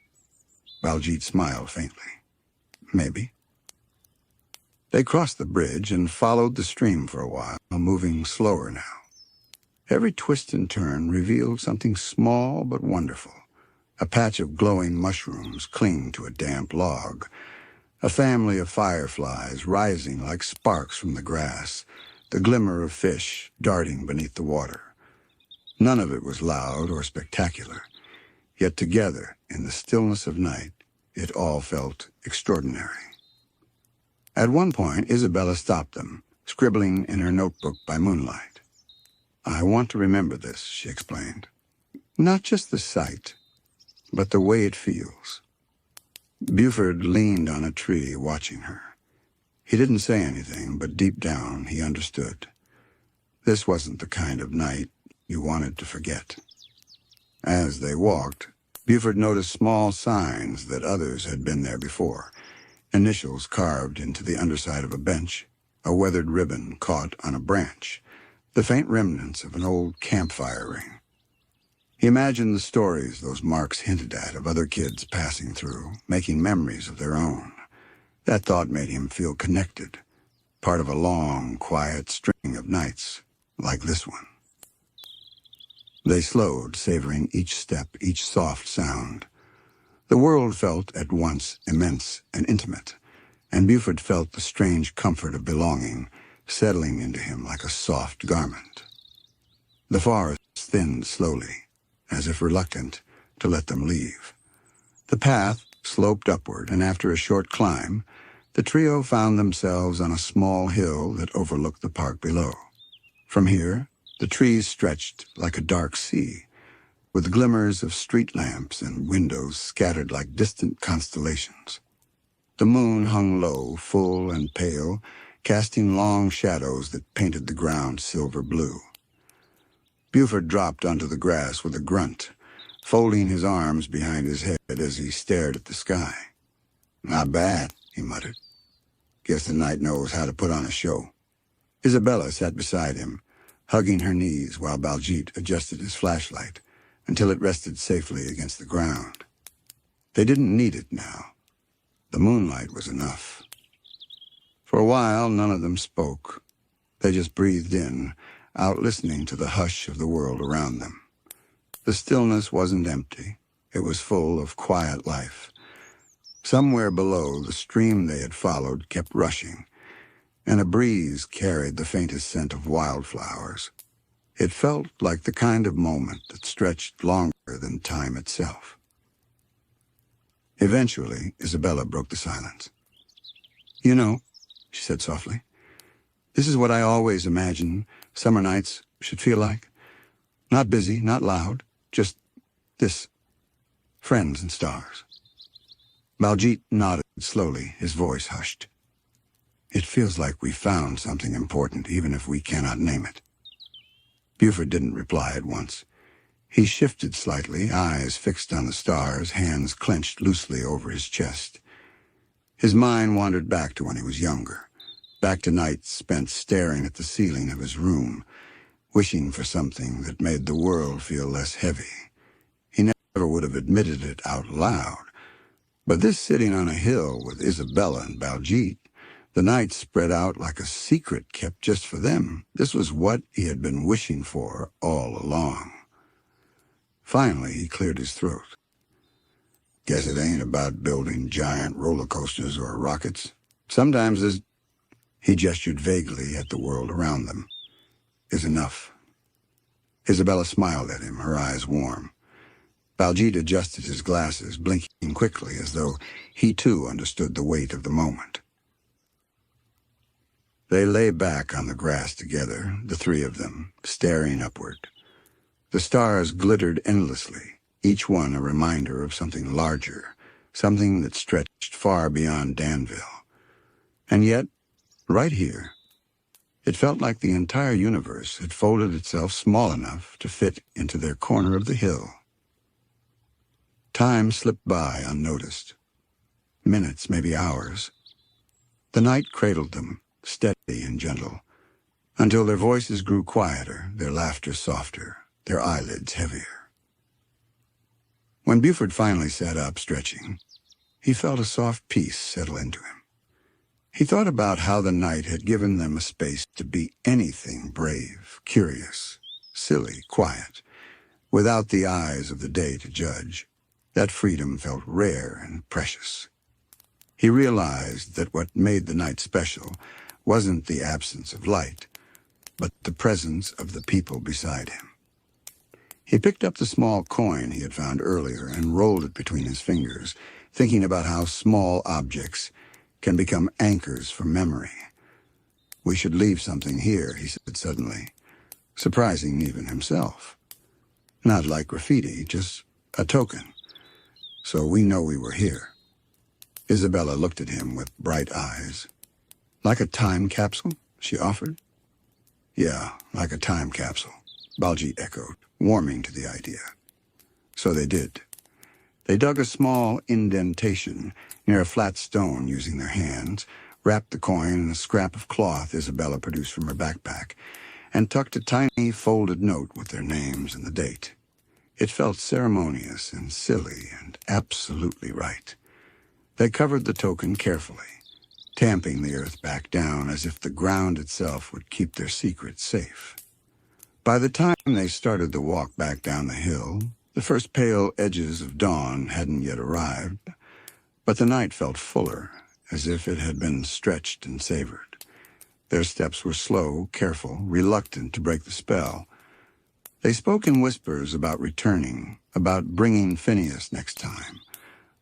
Baljeet smiled faintly. "Maybe." They crossed the bridge and followed the stream for a while, moving slower now. Every twist and turn revealed something small but wonderful. A patch of glowing mushrooms clinging to a damp log. A family of fireflies rising like sparks from the grass. The glimmer of fish darting beneath the water. None of it was loud or spectacular. Yet together, in the stillness of night, it all felt extraordinary. At one point, Isabella stopped them, scribbling in her notebook by moonlight. "I want to remember this," she explained. "Not just the sight, but the way it feels." Buford leaned on a tree, watching her. He didn't say anything, but deep down he understood. This wasn't the kind of night you wanted to forget. As they walked, Buford noticed small signs that others had been there before. Initials carved into the underside of a bench, a weathered ribbon caught on a branch, the faint remnants of an old campfire ring. He imagined the stories those marks hinted at of other kids passing through, making memories of their own. That thought made him feel connected, part of a long, quiet string of nights like this one. They slowed, savoring each step, each soft sound. The world felt at once immense and intimate, and Buford felt the strange comfort of belonging settling into him like a soft garment. The forest thinned slowly, as if reluctant to let them leave. The path sloped upward, and after a short climb, the trio found themselves on a small hill that overlooked the park below. From here, the trees stretched like a dark sea, with glimmers of street lamps and windows scattered like distant constellations. The moon hung low, full and pale, casting long shadows that painted the ground silver blue. Buford dropped onto the grass with a grunt, folding his arms behind his head as he stared at the sky. "Not bad," he muttered. "Guess the night knows how to put on a show." Isabella sat beside him, hugging her knees while Baljeet adjusted his flashlight until it rested safely against the ground. They didn't need it now. The moonlight was enough. For a while, none of them spoke. They just breathed in, out listening to the hush of the world around them. The stillness wasn't empty. It was full of quiet life. Somewhere below, the stream they had followed kept rushing, and a breeze carried the faintest scent of wildflowers. It felt like the kind of moment that stretched longer than time itself. Eventually, Isabella broke the silence. "You know," she said softly, "this is what I always imagined summer nights should feel like. Not busy, not loud, just this, friends and stars." Baljeet nodded slowly, his voice hushed. "It feels like we found something important, even if we cannot name it." Buford didn't reply at once. He shifted slightly, eyes fixed on the stars, hands clenched loosely over his chest. His mind wandered back to when he was younger, back to nights spent staring at the ceiling of his room, wishing for something that made the world feel less heavy. He never would have admitted it out loud, but this sitting on a hill with Isabella and Baljeet, the night spread out like a secret kept just for them. This was what he had been wishing for all along. Finally, he cleared his throat. "Guess it ain't about building giant roller coasters or rockets. Sometimes there's—" he gestured vaguely at the world around them. "Is enough." Isabella smiled at him, her eyes warm. Baljeet adjusted his glasses, blinking quickly as though he too understood the weight of the moment. They lay back on the grass together, the three of them, staring upward. The stars glittered endlessly, each one a reminder of something larger, something that stretched far beyond Danville. And yet, right here, it felt like the entire universe had folded itself small enough to fit into their corner of the hill. Time slipped by unnoticed. Minutes, maybe hours. The night cradled them, steady and gentle, until their voices grew quieter, their laughter softer, their eyelids heavier. When Buford finally sat up, stretching, he felt a soft peace settle into him. He thought about how the night had given them a space to be anything brave, curious, silly, quiet, without the eyes of the day to judge. That freedom felt rare and precious. He realized that what made the night special wasn't the absence of light, but the presence of the people beside him. He picked up the small coin he had found earlier and rolled it between his fingers, thinking about how small objects can become anchors for memory. "We should leave something here," he said suddenly, surprising even himself. "Not like graffiti, just a token, so we know we were here." Isabella looked at him with bright eyes. "Like a time capsule?" she offered. "Yeah, like a time capsule," Baljeet echoed, warming to the idea. So they did. They dug a small indentation near a flat stone using their hands, wrapped the coin in a scrap of cloth Isabella produced from her backpack, and tucked a tiny folded note with their names and the date. It felt ceremonious and silly and absolutely right. They covered the token carefully, tamping the earth back down as if the ground itself would keep their secret safe. By the time they started the walk back down the hill, the first pale edges of dawn hadn't yet arrived, but the night felt fuller, as if it had been stretched and savored. Their steps were slow, careful, reluctant to break the spell. They spoke in whispers about returning, about bringing Phineas next time,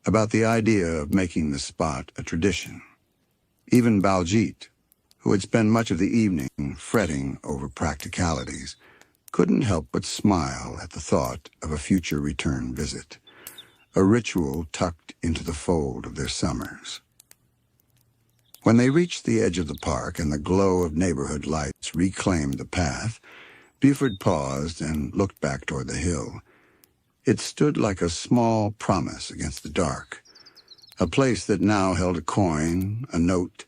about the idea of making the spot a tradition. Even Baljeet, who had spent much of the evening fretting over practicalities, couldn't help but smile at the thought of a future return visit, a ritual tucked into the fold of their summers. When they reached the edge of the park and the glow of neighborhood lights reclaimed the path, Buford paused and looked back toward the hill. It stood like a small promise against the dark, a place that now held a coin, a note,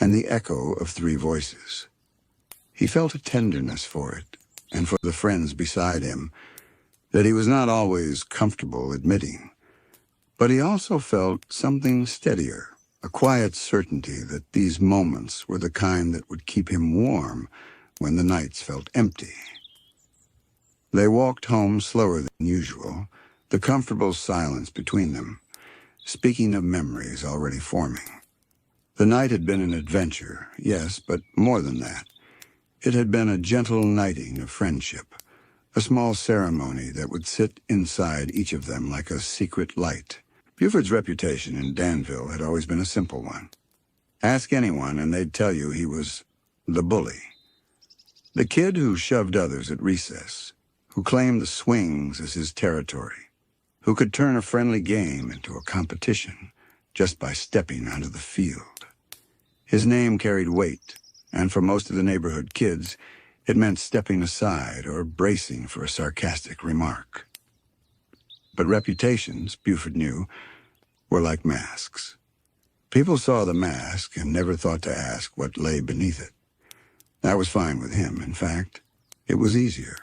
and the echo of three voices. He felt a tenderness for it, and for the friends beside him, that he was not always comfortable admitting. But he also felt something steadier, a quiet certainty that these moments were the kind that would keep him warm when the nights felt empty. They walked home slower than usual, the comfortable silence between them, speaking of memories already forming. The night had been an adventure, yes, but more than that. It had been a gentle knighting of friendship, a small ceremony that would sit inside each of them like a secret light. Buford's reputation in Danville had always been a simple one. Ask anyone and they'd tell you he was the bully. The kid who shoved others at recess, who claimed the swings as his territory, who could turn a friendly game into a competition just by stepping onto the field. His name carried weight, and for most of the neighborhood kids, it meant stepping aside or bracing for a sarcastic remark. But reputations, Buford knew, were like masks. People saw the mask and never thought to ask what lay beneath it. That was fine with him, in fact. It was easier.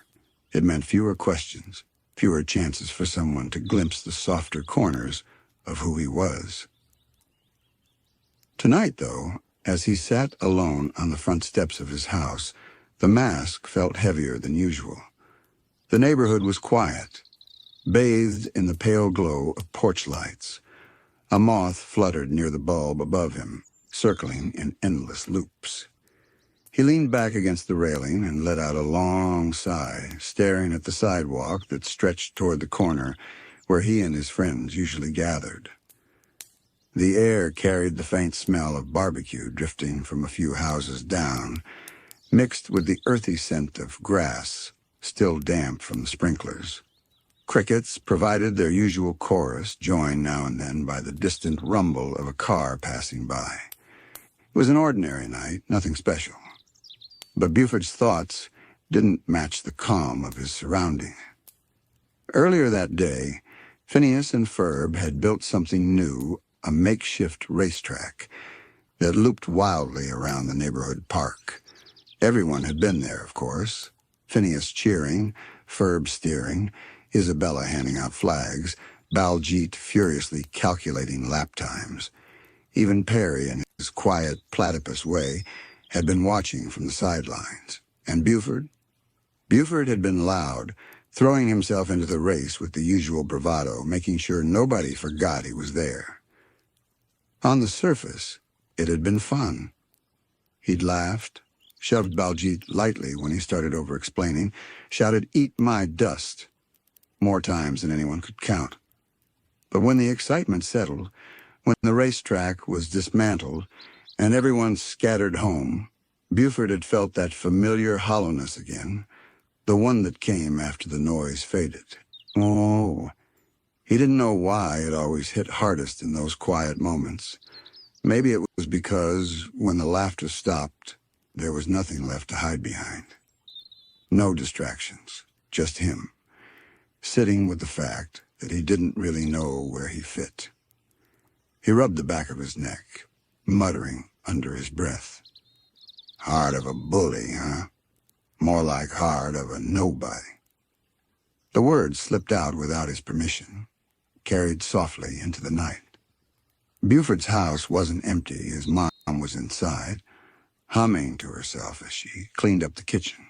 It meant fewer questions, fewer chances for someone to glimpse the softer corners of who he was. Tonight, though, as he sat alone on the front steps of his house, the mask felt heavier than usual. The neighborhood was quiet, bathed in the pale glow of porch lights. A moth fluttered near the bulb above him, circling in endless loops. He leaned back against the railing and let out a long sigh, staring at the sidewalk that stretched toward the corner where he and his friends usually gathered. The air carried the faint smell of barbecue drifting from a few houses down, mixed with the earthy scent of grass, still damp from the sprinklers. Crickets provided their usual chorus, joined now and then by the distant rumble of a car passing by. It was an ordinary night, nothing special. But Buford's thoughts didn't match the calm of his surroundings. Earlier that day, Phineas and Ferb had built something new, a makeshift racetrack that looped wildly around the neighborhood park. Everyone had been there, of course. Phineas cheering, Ferb steering, Isabella handing out flags, Baljeet furiously calculating lap times. Even Perry, in his quiet platypus way, had been watching from the sidelines. And Buford? Buford had been loud, throwing himself into the race with the usual bravado, making sure nobody forgot he was there. On the surface, it had been fun. He'd laughed, shoved Baljeet lightly when he started over-explaining, shouted, "Eat my dust," more times than anyone could count. But when the excitement settled, when the racetrack was dismantled and everyone scattered home, Buford had felt that familiar hollowness again, the one that came after the noise faded. Oh, he didn't know why it always hit hardest in those quiet moments. Maybe it was because when the laughter stopped, there was nothing left to hide behind. No distractions, just him, sitting with the fact that he didn't really know where he fit. He rubbed the back of his neck, muttering under his breath. Heart of a bully, huh? More like heart of a nobody. The words slipped out without his permission, carried softly into the night. Buford's house wasn't empty. His mom was inside, humming to herself as she cleaned up the kitchen.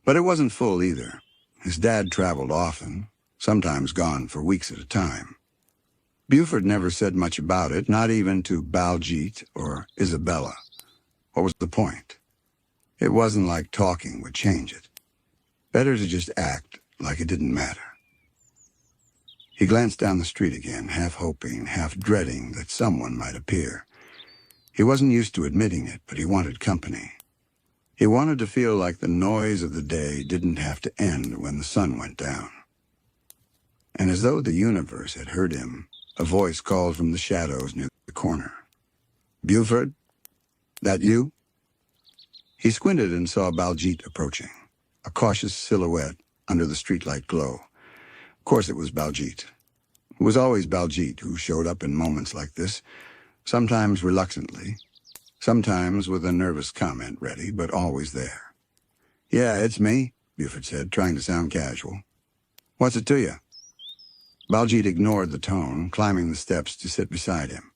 But it wasn't full either. His dad traveled often, sometimes gone for weeks at a time. Buford never said much about it, not even to Baljeet or Isabella. What was the point? It wasn't like talking would change it. Better to just act like it didn't matter. He glanced down the street again, half hoping, half dreading that someone might appear. He wasn't used to admitting it, but he wanted company. He wanted to feel like the noise of the day didn't have to end when the sun went down. And as though the universe had heard him, a voice called from the shadows near the corner. "Buford? That you?" He squinted and saw Baljeet approaching, a cautious silhouette under the streetlight glow. Of course it was Baljeet. It was always Baljeet who showed up in moments like this, sometimes reluctantly, sometimes with a nervous comment ready, but always there. "Yeah, it's me," Buford said, trying to sound casual. "What's it to you?" Baljeet ignored the tone, climbing the steps to sit beside him.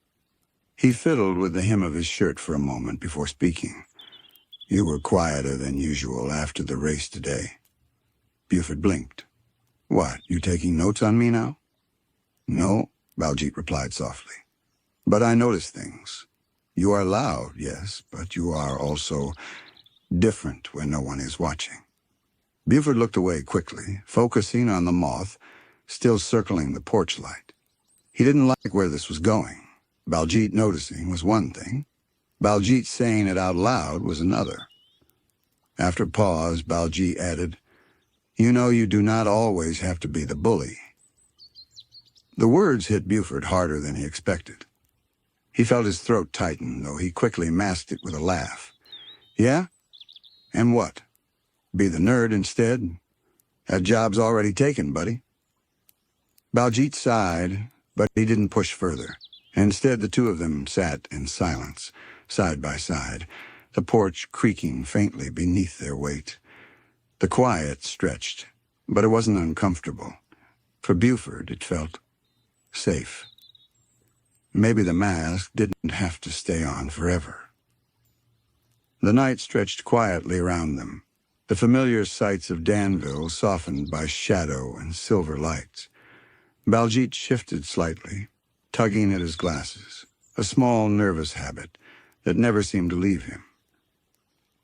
He fiddled with the hem of his shirt for a moment before speaking. "You were quieter than usual after the race today." Buford blinked. "What, you taking notes on me now?" "No," Baljeet replied softly. "But I notice things. You are loud, yes, but you are also different when no one is watching." Buford looked away quickly, focusing on the moth still circling the porch light. He didn't like where this was going. Baljeet noticing was one thing. Baljeet saying it out loud was another. After a pause, Baljeet added, "You know you do not always have to be the bully." The words hit Buford harder than he expected. He felt his throat tighten, though he quickly masked it with a laugh. "Yeah? And what? Be the nerd instead? That job's already taken, buddy." Baljeet sighed, but he didn't push further. Instead, the two of them sat in silence, side by side, the porch creaking faintly beneath their weight. The quiet stretched, but it wasn't uncomfortable. For Buford, it felt safe. Maybe the mask didn't have to stay on forever. The night stretched quietly around them, the familiar sights of Danville softened by shadow and silver lights. Baljeet shifted slightly, tugging at his glasses, a small nervous habit that never seemed to leave him.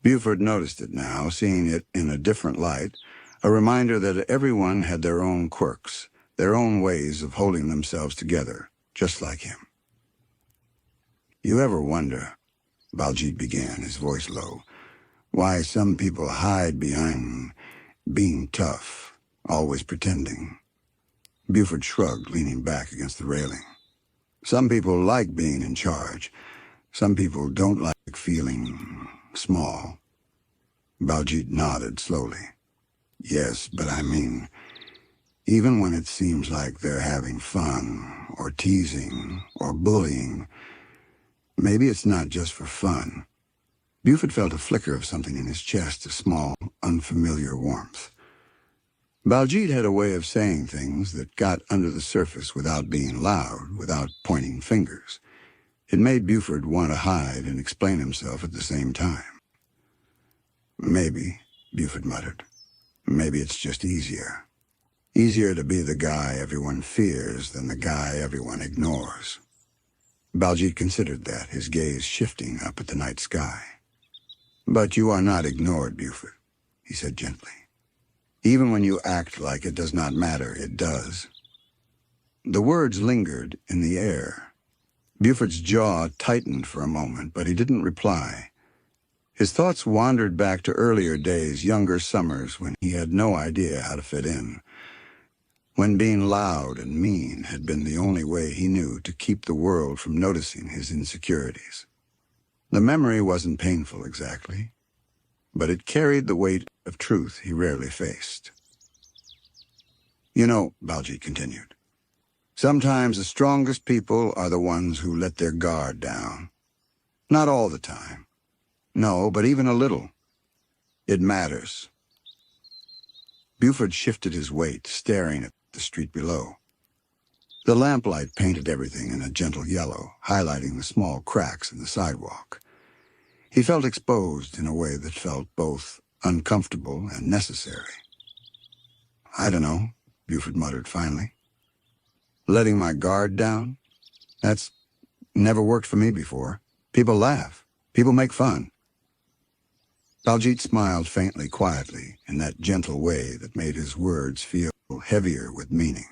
Buford noticed it now, seeing it in a different light, a reminder that everyone had their own quirks, their own ways of holding themselves together, just like him. "You ever wonder," Baljeet began, his voice low, "why some people hide behind being tough, always pretending?" Buford shrugged, leaning back against the railing. "Some people like being in charge. Some people don't like feeling small." Baljeet nodded slowly. "Yes, but I mean, even when it seems like they're having fun, or teasing, or bullying, maybe it's not just for fun." Buford felt a flicker of something in his chest, a small, unfamiliar warmth. Baljeet had a way of saying things that got under the surface without being loud, without pointing fingers. It made Buford want to hide and explain himself at the same time. "Maybe," Buford muttered. "Maybe it's just easier. Easier to be the guy everyone fears than the guy everyone ignores." Baljeet considered that, his gaze shifting up at the night sky. "But you are not ignored, Buford," he said gently. "Even when you act like it does not matter, it does." The words lingered in the air. Buford's jaw tightened for a moment, but he didn't reply. His thoughts wandered back to earlier days, younger summers, when he had no idea how to fit in, when being loud and mean had been the only way he knew to keep the world from noticing his insecurities. The memory wasn't painful exactly, but it carried the weight of truth he rarely faced. "You know," Baljeet continued, "sometimes the strongest people are the ones who let their guard down. Not all the time. No, but even a little. It matters." Buford shifted his weight, staring at the street below. The lamplight painted everything in a gentle yellow, highlighting the small cracks in the sidewalk. He felt exposed in a way that felt both uncomfortable and necessary. "I don't know," Buford muttered finally. "Letting my guard down? That's never worked for me before. People laugh. People make fun." Baljeet smiled faintly, quietly, in that gentle way that made his words feel heavier with meaning.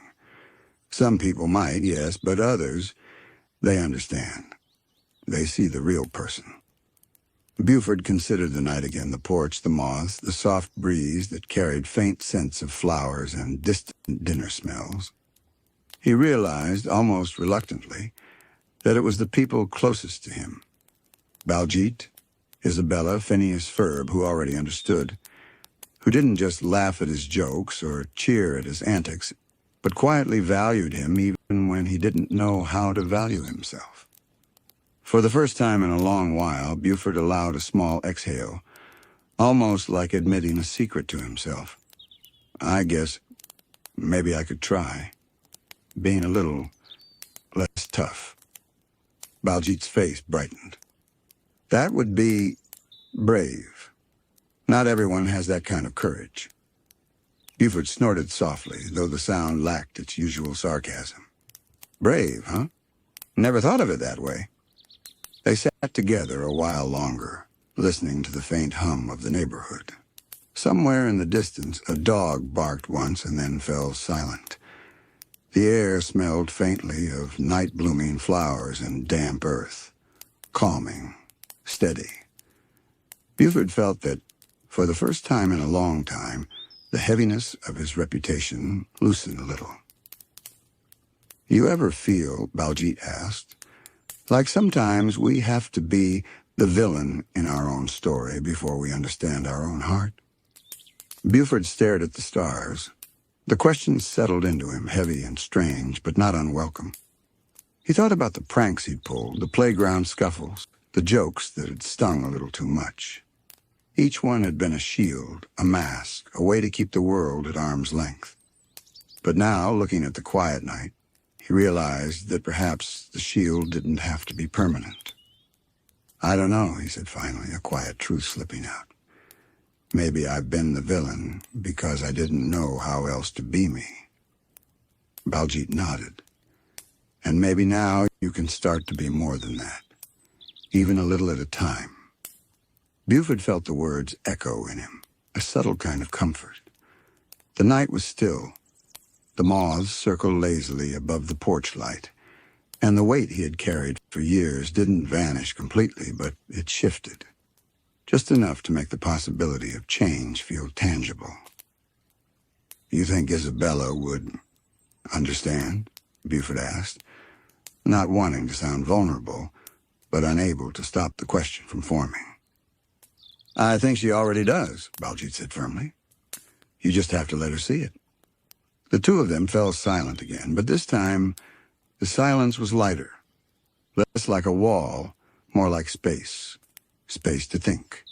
"Some people might, yes, but others, they understand. They see the real person." Buford considered the night again, the porch, the moths, the soft breeze that carried faint scents of flowers and distant dinner smells. He realized, almost reluctantly, that it was the people closest to him. Baljeet, Isabella, Phineas, Ferb, who already understood, who didn't just laugh at his jokes or cheer at his antics, but quietly valued him even when he didn't know how to value himself. For the first time in a long while, Buford allowed a small exhale, almost like admitting a secret to himself. "I guess maybe I could try, being a little less tough." Baljeet's face brightened. "That would be brave. Not everyone has that kind of courage." Buford snorted softly, though the sound lacked its usual sarcasm. "Brave, huh? Never thought of it that way." They sat together a while longer, listening to the faint hum of the neighborhood. Somewhere in the distance, a dog barked once and then fell silent. The air smelled faintly of night-blooming flowers and damp earth, calming, steady. Buford felt that, for the first time in a long time, the heaviness of his reputation loosened a little. "You ever feel," Baljeet asked, "like sometimes we have to be the villain in our own story before we understand our own heart?" Buford stared at the stars. The question settled into him, heavy and strange, but not unwelcome. He thought about the pranks he'd pulled, the playground scuffles, the jokes that had stung a little too much. Each one had been a shield, a mask, a way to keep the world at arm's length. But now, looking at the quiet night, he realized that perhaps the shield didn't have to be permanent. "I don't know," he said finally, a quiet truth slipping out. "Maybe I've been the villain because I didn't know how else to be me." Baljeet nodded. "And maybe now you can start to be more than that, even a little at a time." Buford felt the words echo in him, a subtle kind of comfort. The night was still. The moths circled lazily above the porch light, and the weight he had carried for years didn't vanish completely, but it shifted, just enough to make the possibility of change feel tangible. "You think Isabella would understand?" Buford asked, not wanting to sound vulnerable, but unable to stop the question from forming. "I think she already does," Baljeet said firmly. "You just have to let her see it." The two of them fell silent again, but this time the silence was lighter, less like a wall, more like space. Space to think.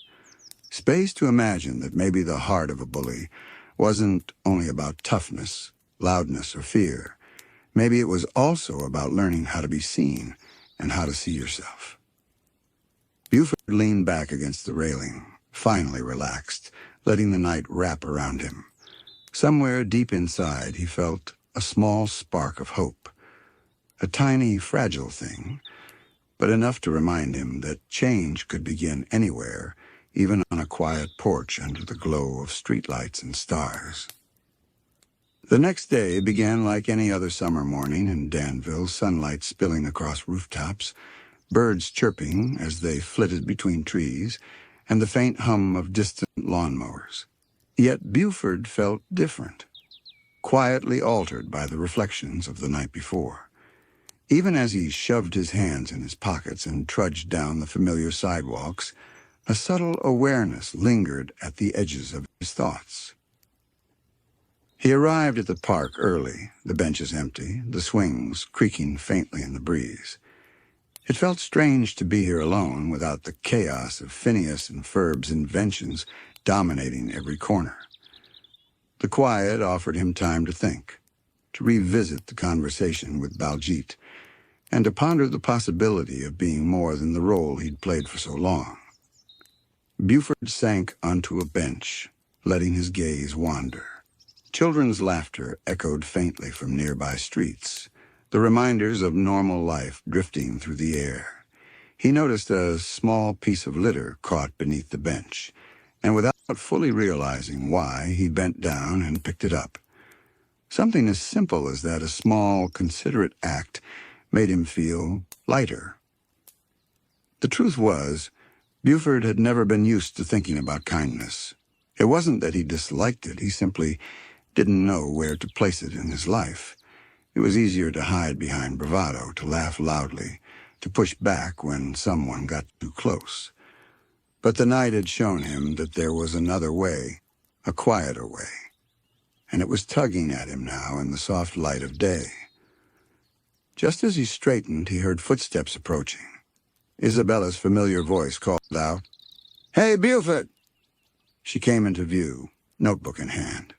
Space to imagine that maybe the heart of a bully wasn't only about toughness, loudness, or fear. Maybe it was also about learning how to be seen and how to see yourself. Buford leaned back against the railing, finally relaxed, letting the night wrap around him. Somewhere deep inside, he felt a small spark of hope, a tiny, fragile thing, but enough to remind him that change could begin anywhere, even on a quiet porch under the glow of streetlights and stars. The next day began like any other summer morning in Danville, sunlight spilling across rooftops, birds chirping as they flitted between trees, and the faint hum of distant lawnmowers. Yet Buford felt different, quietly altered by the reflections of the night before. Even as he shoved his hands in his pockets and trudged down the familiar sidewalks, a subtle awareness lingered at the edges of his thoughts. He arrived at the park early, the benches empty, the swings creaking faintly in the breeze. It felt strange to be here alone without the chaos of Phineas and Ferb's inventions dominating every corner. The quiet offered him time to think, to revisit the conversation with Baljeet, and to ponder the possibility of being more than the role he'd played for so long. Buford sank onto a bench, letting his gaze wander. Children's laughter echoed faintly from nearby streets, the reminders of normal life drifting through the air. He noticed a small piece of litter caught beneath the bench, and without fully realizing why, he bent down and picked it up. Something as simple as that, a small, considerate act, made him feel lighter. The truth was, Buford had never been used to thinking about kindness. It wasn't that he disliked it, he simply didn't know where to place it in his life. It was easier to hide behind bravado, to laugh loudly, to push back when someone got too close. But the night had shown him that there was another way, a quieter way, and it was tugging at him now in the soft light of day. Just as he straightened, he heard footsteps approaching. Isabella's familiar voice called out, "Hey, Buford!" She came into view, notebook in hand,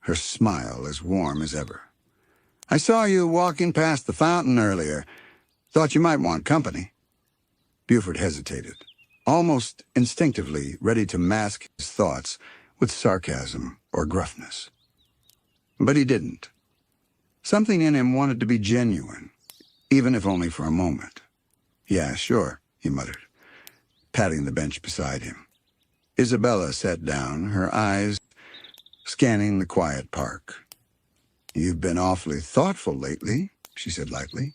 her smile as warm as ever. "I saw you walking past the fountain earlier. Thought you might want company." Buford hesitated, almost instinctively ready to mask his thoughts with sarcasm or gruffness. But he didn't. Something in him wanted to be genuine, even if only for a moment. "Yeah, sure," he muttered, patting the bench beside him. Isabella sat down, her eyes scanning the quiet park. "You've been awfully thoughtful lately," she said lightly.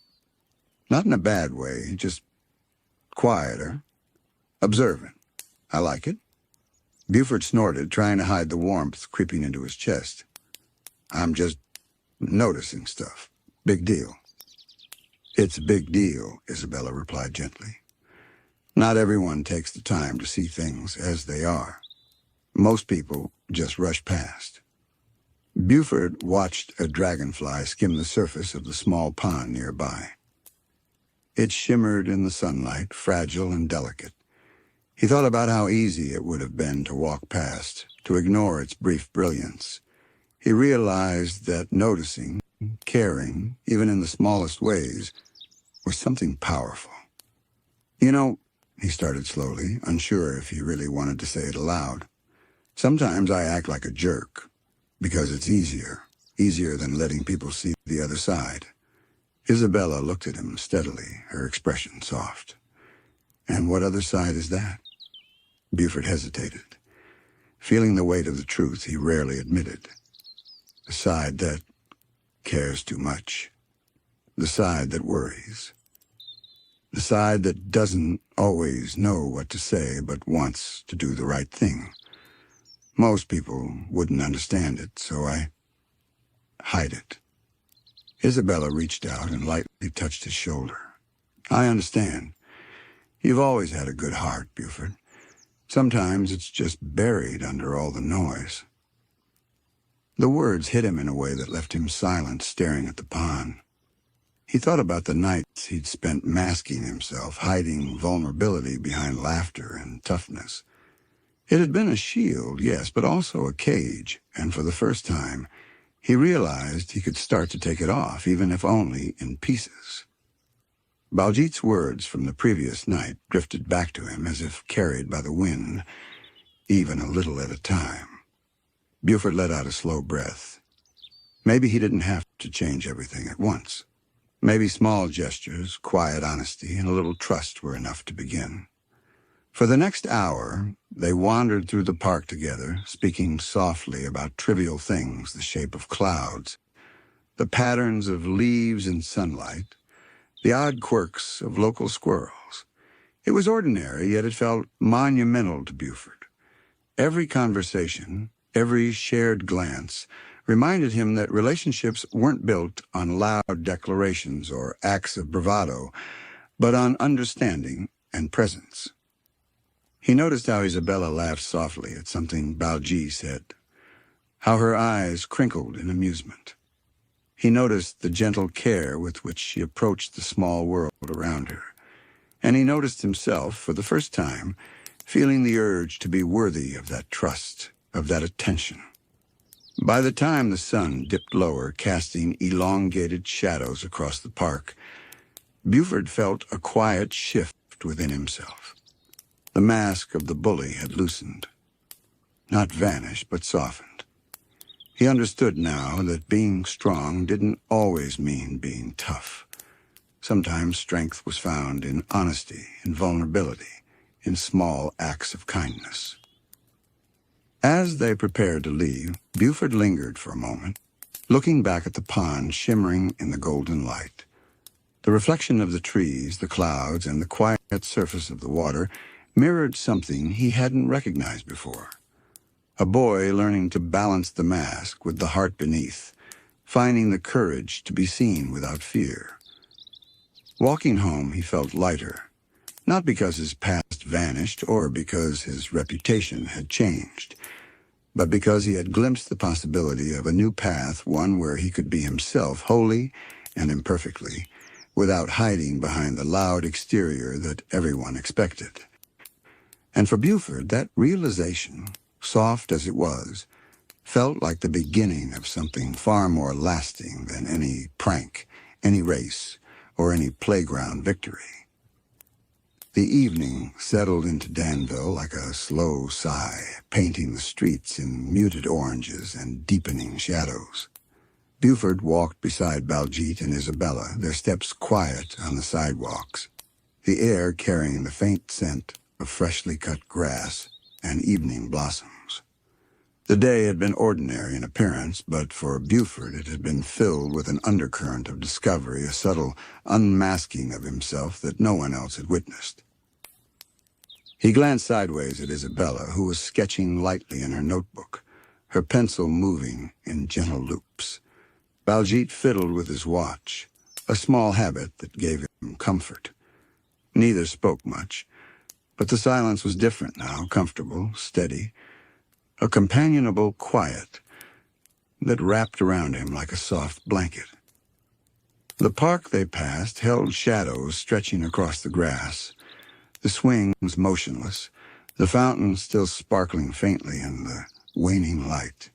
"Not in a bad way, just quieter, observant. I like it." Buford snorted, trying to hide the warmth creeping into his chest. "I'm just noticing stuff. Big deal." "It's a big deal," Isabella replied gently. "Not everyone takes the time to see things as they are. Most people just rush past." Buford watched a dragonfly skim the surface of the small pond nearby. It shimmered in the sunlight, fragile and delicate. He thought about how easy it would have been to walk past, to ignore its brief brilliance. He realized that noticing, caring, even in the smallest ways, was something powerful. "You know," he started slowly, unsure if he really wanted to say it aloud, "sometimes I act like a jerk, because it's easier than letting people see the other side." Isabella looked at him steadily, her expression soft. "And what other side is that?" Buford hesitated, feeling the weight of the truth he rarely admitted. "The side that cares too much. The side that worries. The side that doesn't always know what to say but wants to do the right thing. Most people wouldn't understand it, so I hide it." Isabella reached out and lightly touched his shoulder. "I understand. You've always had a good heart, Buford. Sometimes it's just buried under all the noise." The words hit him in a way that left him silent, staring at the pond. He thought about the nights he'd spent masking himself, hiding vulnerability behind laughter and toughness. It had been a shield, yes, but also a cage, and for the first time, he realized he could start to take it off, even if only in pieces. Baljit's words from the previous night drifted back to him as if carried by the wind, even a little at a time. Buford let out a slow breath. Maybe he didn't have to change everything at once. Maybe small gestures, quiet honesty, and a little trust were enough to begin. For the next hour, they wandered through the park together, speaking softly about trivial things, the shape of clouds, the patterns of leaves in sunlight, the odd quirks of local squirrels. It was ordinary, yet it felt monumental to Buford. Every conversation, every shared glance, reminded him that relationships weren't built on loud declarations or acts of bravado, but on understanding and presence. He noticed how Isabella laughed softly at something Baljit said, how her eyes crinkled in amusement. He noticed the gentle care with which she approached the small world around her, and he noticed himself, for the first time, feeling the urge to be worthy of that trust, of that attention. By the time the sun dipped lower, casting elongated shadows across the park, Buford felt a quiet shift within himself. The mask of the bully had loosened, not vanished, but softened. He understood now that being strong didn't always mean being tough. Sometimes strength was found in honesty, in vulnerability, in small acts of kindness. As they prepared to leave, Buford lingered for a moment, looking back at the pond shimmering in the golden light. The reflection of the trees, the clouds, and the quiet surface of the water mirrored something he hadn't recognized before. A boy learning to balance the mask with the heart beneath, finding the courage to be seen without fear. Walking home, he felt lighter, not because his past vanished or because his reputation had changed, but because he had glimpsed the possibility of a new path, one where he could be himself wholly and imperfectly, without hiding behind the loud exterior that everyone expected. And for Buford, that realization, soft as it was, felt like the beginning of something far more lasting than any prank, any race, or any playground victory. The evening settled into Danville like a slow sigh, painting the streets in muted oranges and deepening shadows. Buford walked beside Baljit and Isabella, their steps quiet on the sidewalks, the air carrying the faint scent of freshly cut grass and evening blossoms. The day had been ordinary in appearance, but for Buford it had been filled with an undercurrent of discovery, a subtle unmasking of himself that no one else had witnessed. He glanced sideways at Isabella, who was sketching lightly in her notebook, her pencil moving in gentle loops. Baljeet fiddled with his watch, a small habit that gave him comfort. Neither spoke much, but the silence was different now, comfortable, steady, a companionable quiet that wrapped around him like a soft blanket. The park they passed held shadows stretching across the grass, the swings motionless, the fountain still sparkling faintly in the waning light.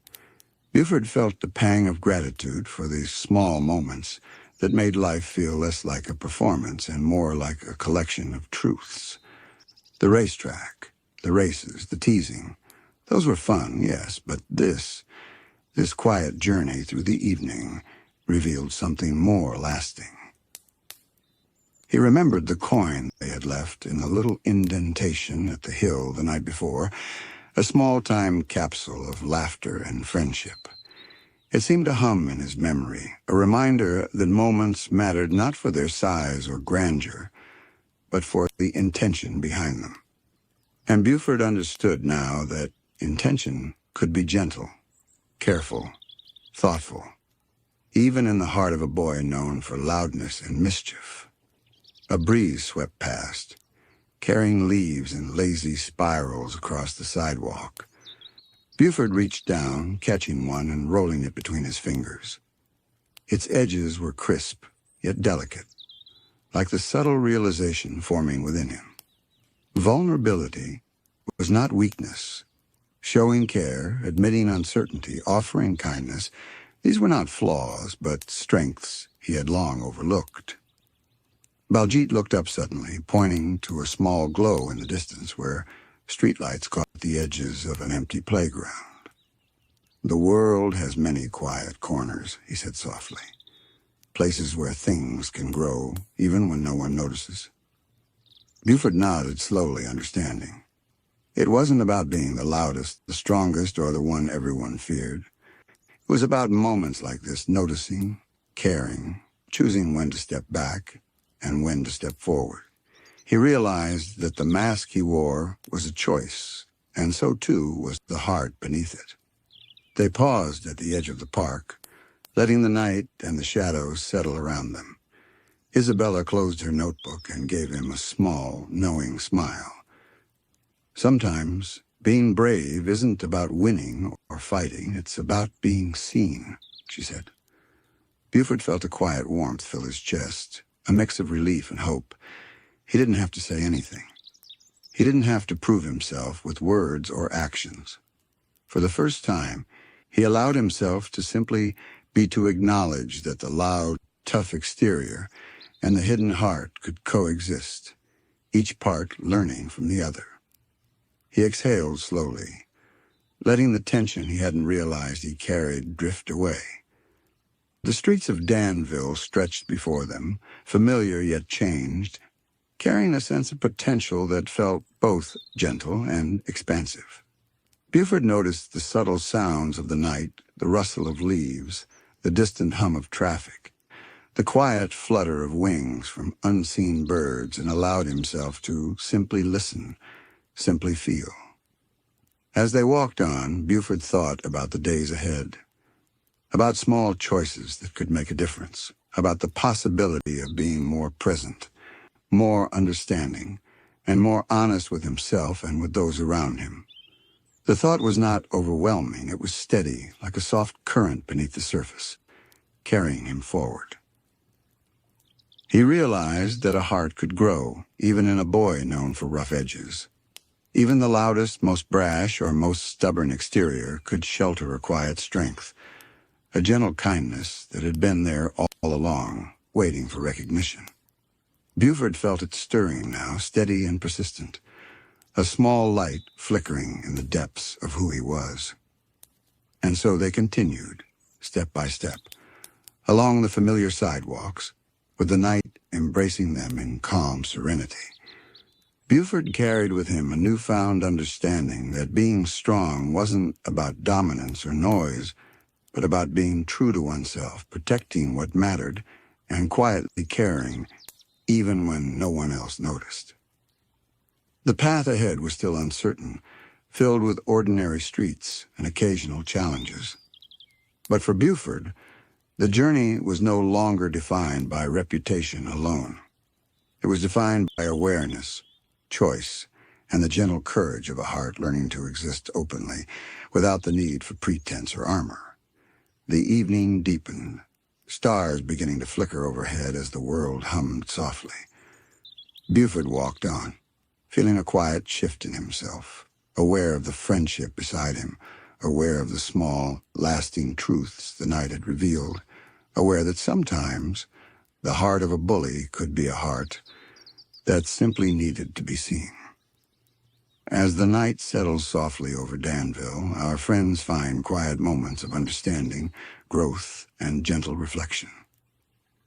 Buford felt the pang of gratitude for these small moments that made life feel less like a performance and more like a collection of truths. The racetrack, the races, the teasing, those were fun, yes, but this quiet journey through the evening revealed something more lasting. He remembered the coin they had left in a little indentation at the hill the night before, a small-time capsule of laughter and friendship. It seemed to hum in his memory, a reminder that moments mattered not for their size or grandeur, but for the intention behind them. And Buford understood now that intention could be gentle, careful, thoughtful, even in the heart of a boy known for loudness and mischief. A breeze swept past, carrying leaves in lazy spirals across the sidewalk. Buford reached down, catching one and rolling it between his fingers. Its edges were crisp, yet delicate, like the subtle realization forming within him. Vulnerability was not weakness. Showing care, admitting uncertainty, offering kindness, these were not flaws, but strengths he had long overlooked. Baljeet looked up suddenly, pointing to a small glow in the distance where streetlights caught the edges of an empty playground. "The world has many quiet corners," he said softly. "Places where things can grow, even when no one notices." Buford nodded slowly, understanding. It wasn't about being the loudest, the strongest, or the one everyone feared. It was about moments like this, noticing, caring, choosing when to step back and when to step forward. He realized that the mask he wore was a choice, and so too was the heart beneath it. They paused at the edge of the park, letting the night and the shadows settle around them. Isabella closed her notebook and gave him a small, knowing smile. Sometimes being brave isn't about winning or fighting, it's about being seen, she said. Buford felt a quiet warmth fill his chest, a mix of relief and hope. He didn't have to say anything. He didn't have to prove himself with words or actions. For the first time, he allowed himself to simply be to acknowledge that the loud, tough exterior and the hidden heart could coexist, each part learning from the other. He exhaled slowly, letting the tension he hadn't realized he carried drift away. The streets of Danville stretched before them, familiar yet changed, carrying a sense of potential that felt both gentle and expansive. Buford noticed the subtle sounds of the night, the rustle of leaves, the distant hum of traffic, the quiet flutter of wings from unseen birds, and allowed himself to simply listen, simply feel. As they walked on, Buford thought about the days ahead, about small choices that could make a difference, about the possibility of being more present, more understanding, and more honest with himself and with those around him. The thought was not overwhelming. It was steady, like a soft current beneath the surface, carrying him forward. He realized that a heart could grow, even in a boy known for rough edges. Even the loudest, most brash, or most stubborn exterior could shelter a quiet strength, a gentle kindness that had been there all along, waiting for recognition. Buford felt it stirring now, steady and persistent, a small light flickering in the depths of who he was. And so they continued, step by step, along the familiar sidewalks, with the night embracing them in calm serenity. Buford carried with him a newfound understanding that being strong wasn't about dominance or noise, but about being true to oneself, protecting what mattered, and quietly caring, even when no one else noticed. The path ahead was still uncertain, filled with ordinary streets and occasional challenges. But for Buford, the journey was no longer defined by reputation alone. It was defined by awareness, choice, and the gentle courage of a heart learning to exist openly, without the need for pretense or armor. The evening deepened, stars beginning to flicker overhead as the world hummed softly. Buford walked on, feeling a quiet shift in himself, aware of the friendship beside him, aware of the small, lasting truths the night had revealed, aware that sometimes the heart of a bully could be a heart that simply needed to be seen. As the night settles softly over Danville, our friends find quiet moments of understanding, growth, and gentle reflection.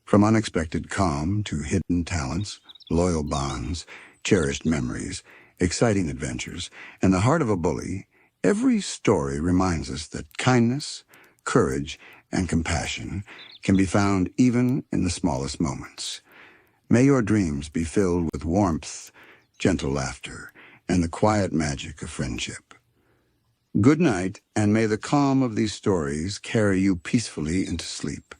From unexpected calm to hidden talents, loyal bonds, cherished memories, exciting adventures, and the heart of a bully, every story reminds us that kindness, courage, and compassion can be found even in the smallest moments. May your dreams be filled with warmth, gentle laughter, and the quiet magic of friendship. Good night, and may the calm of these stories carry you peacefully into sleep.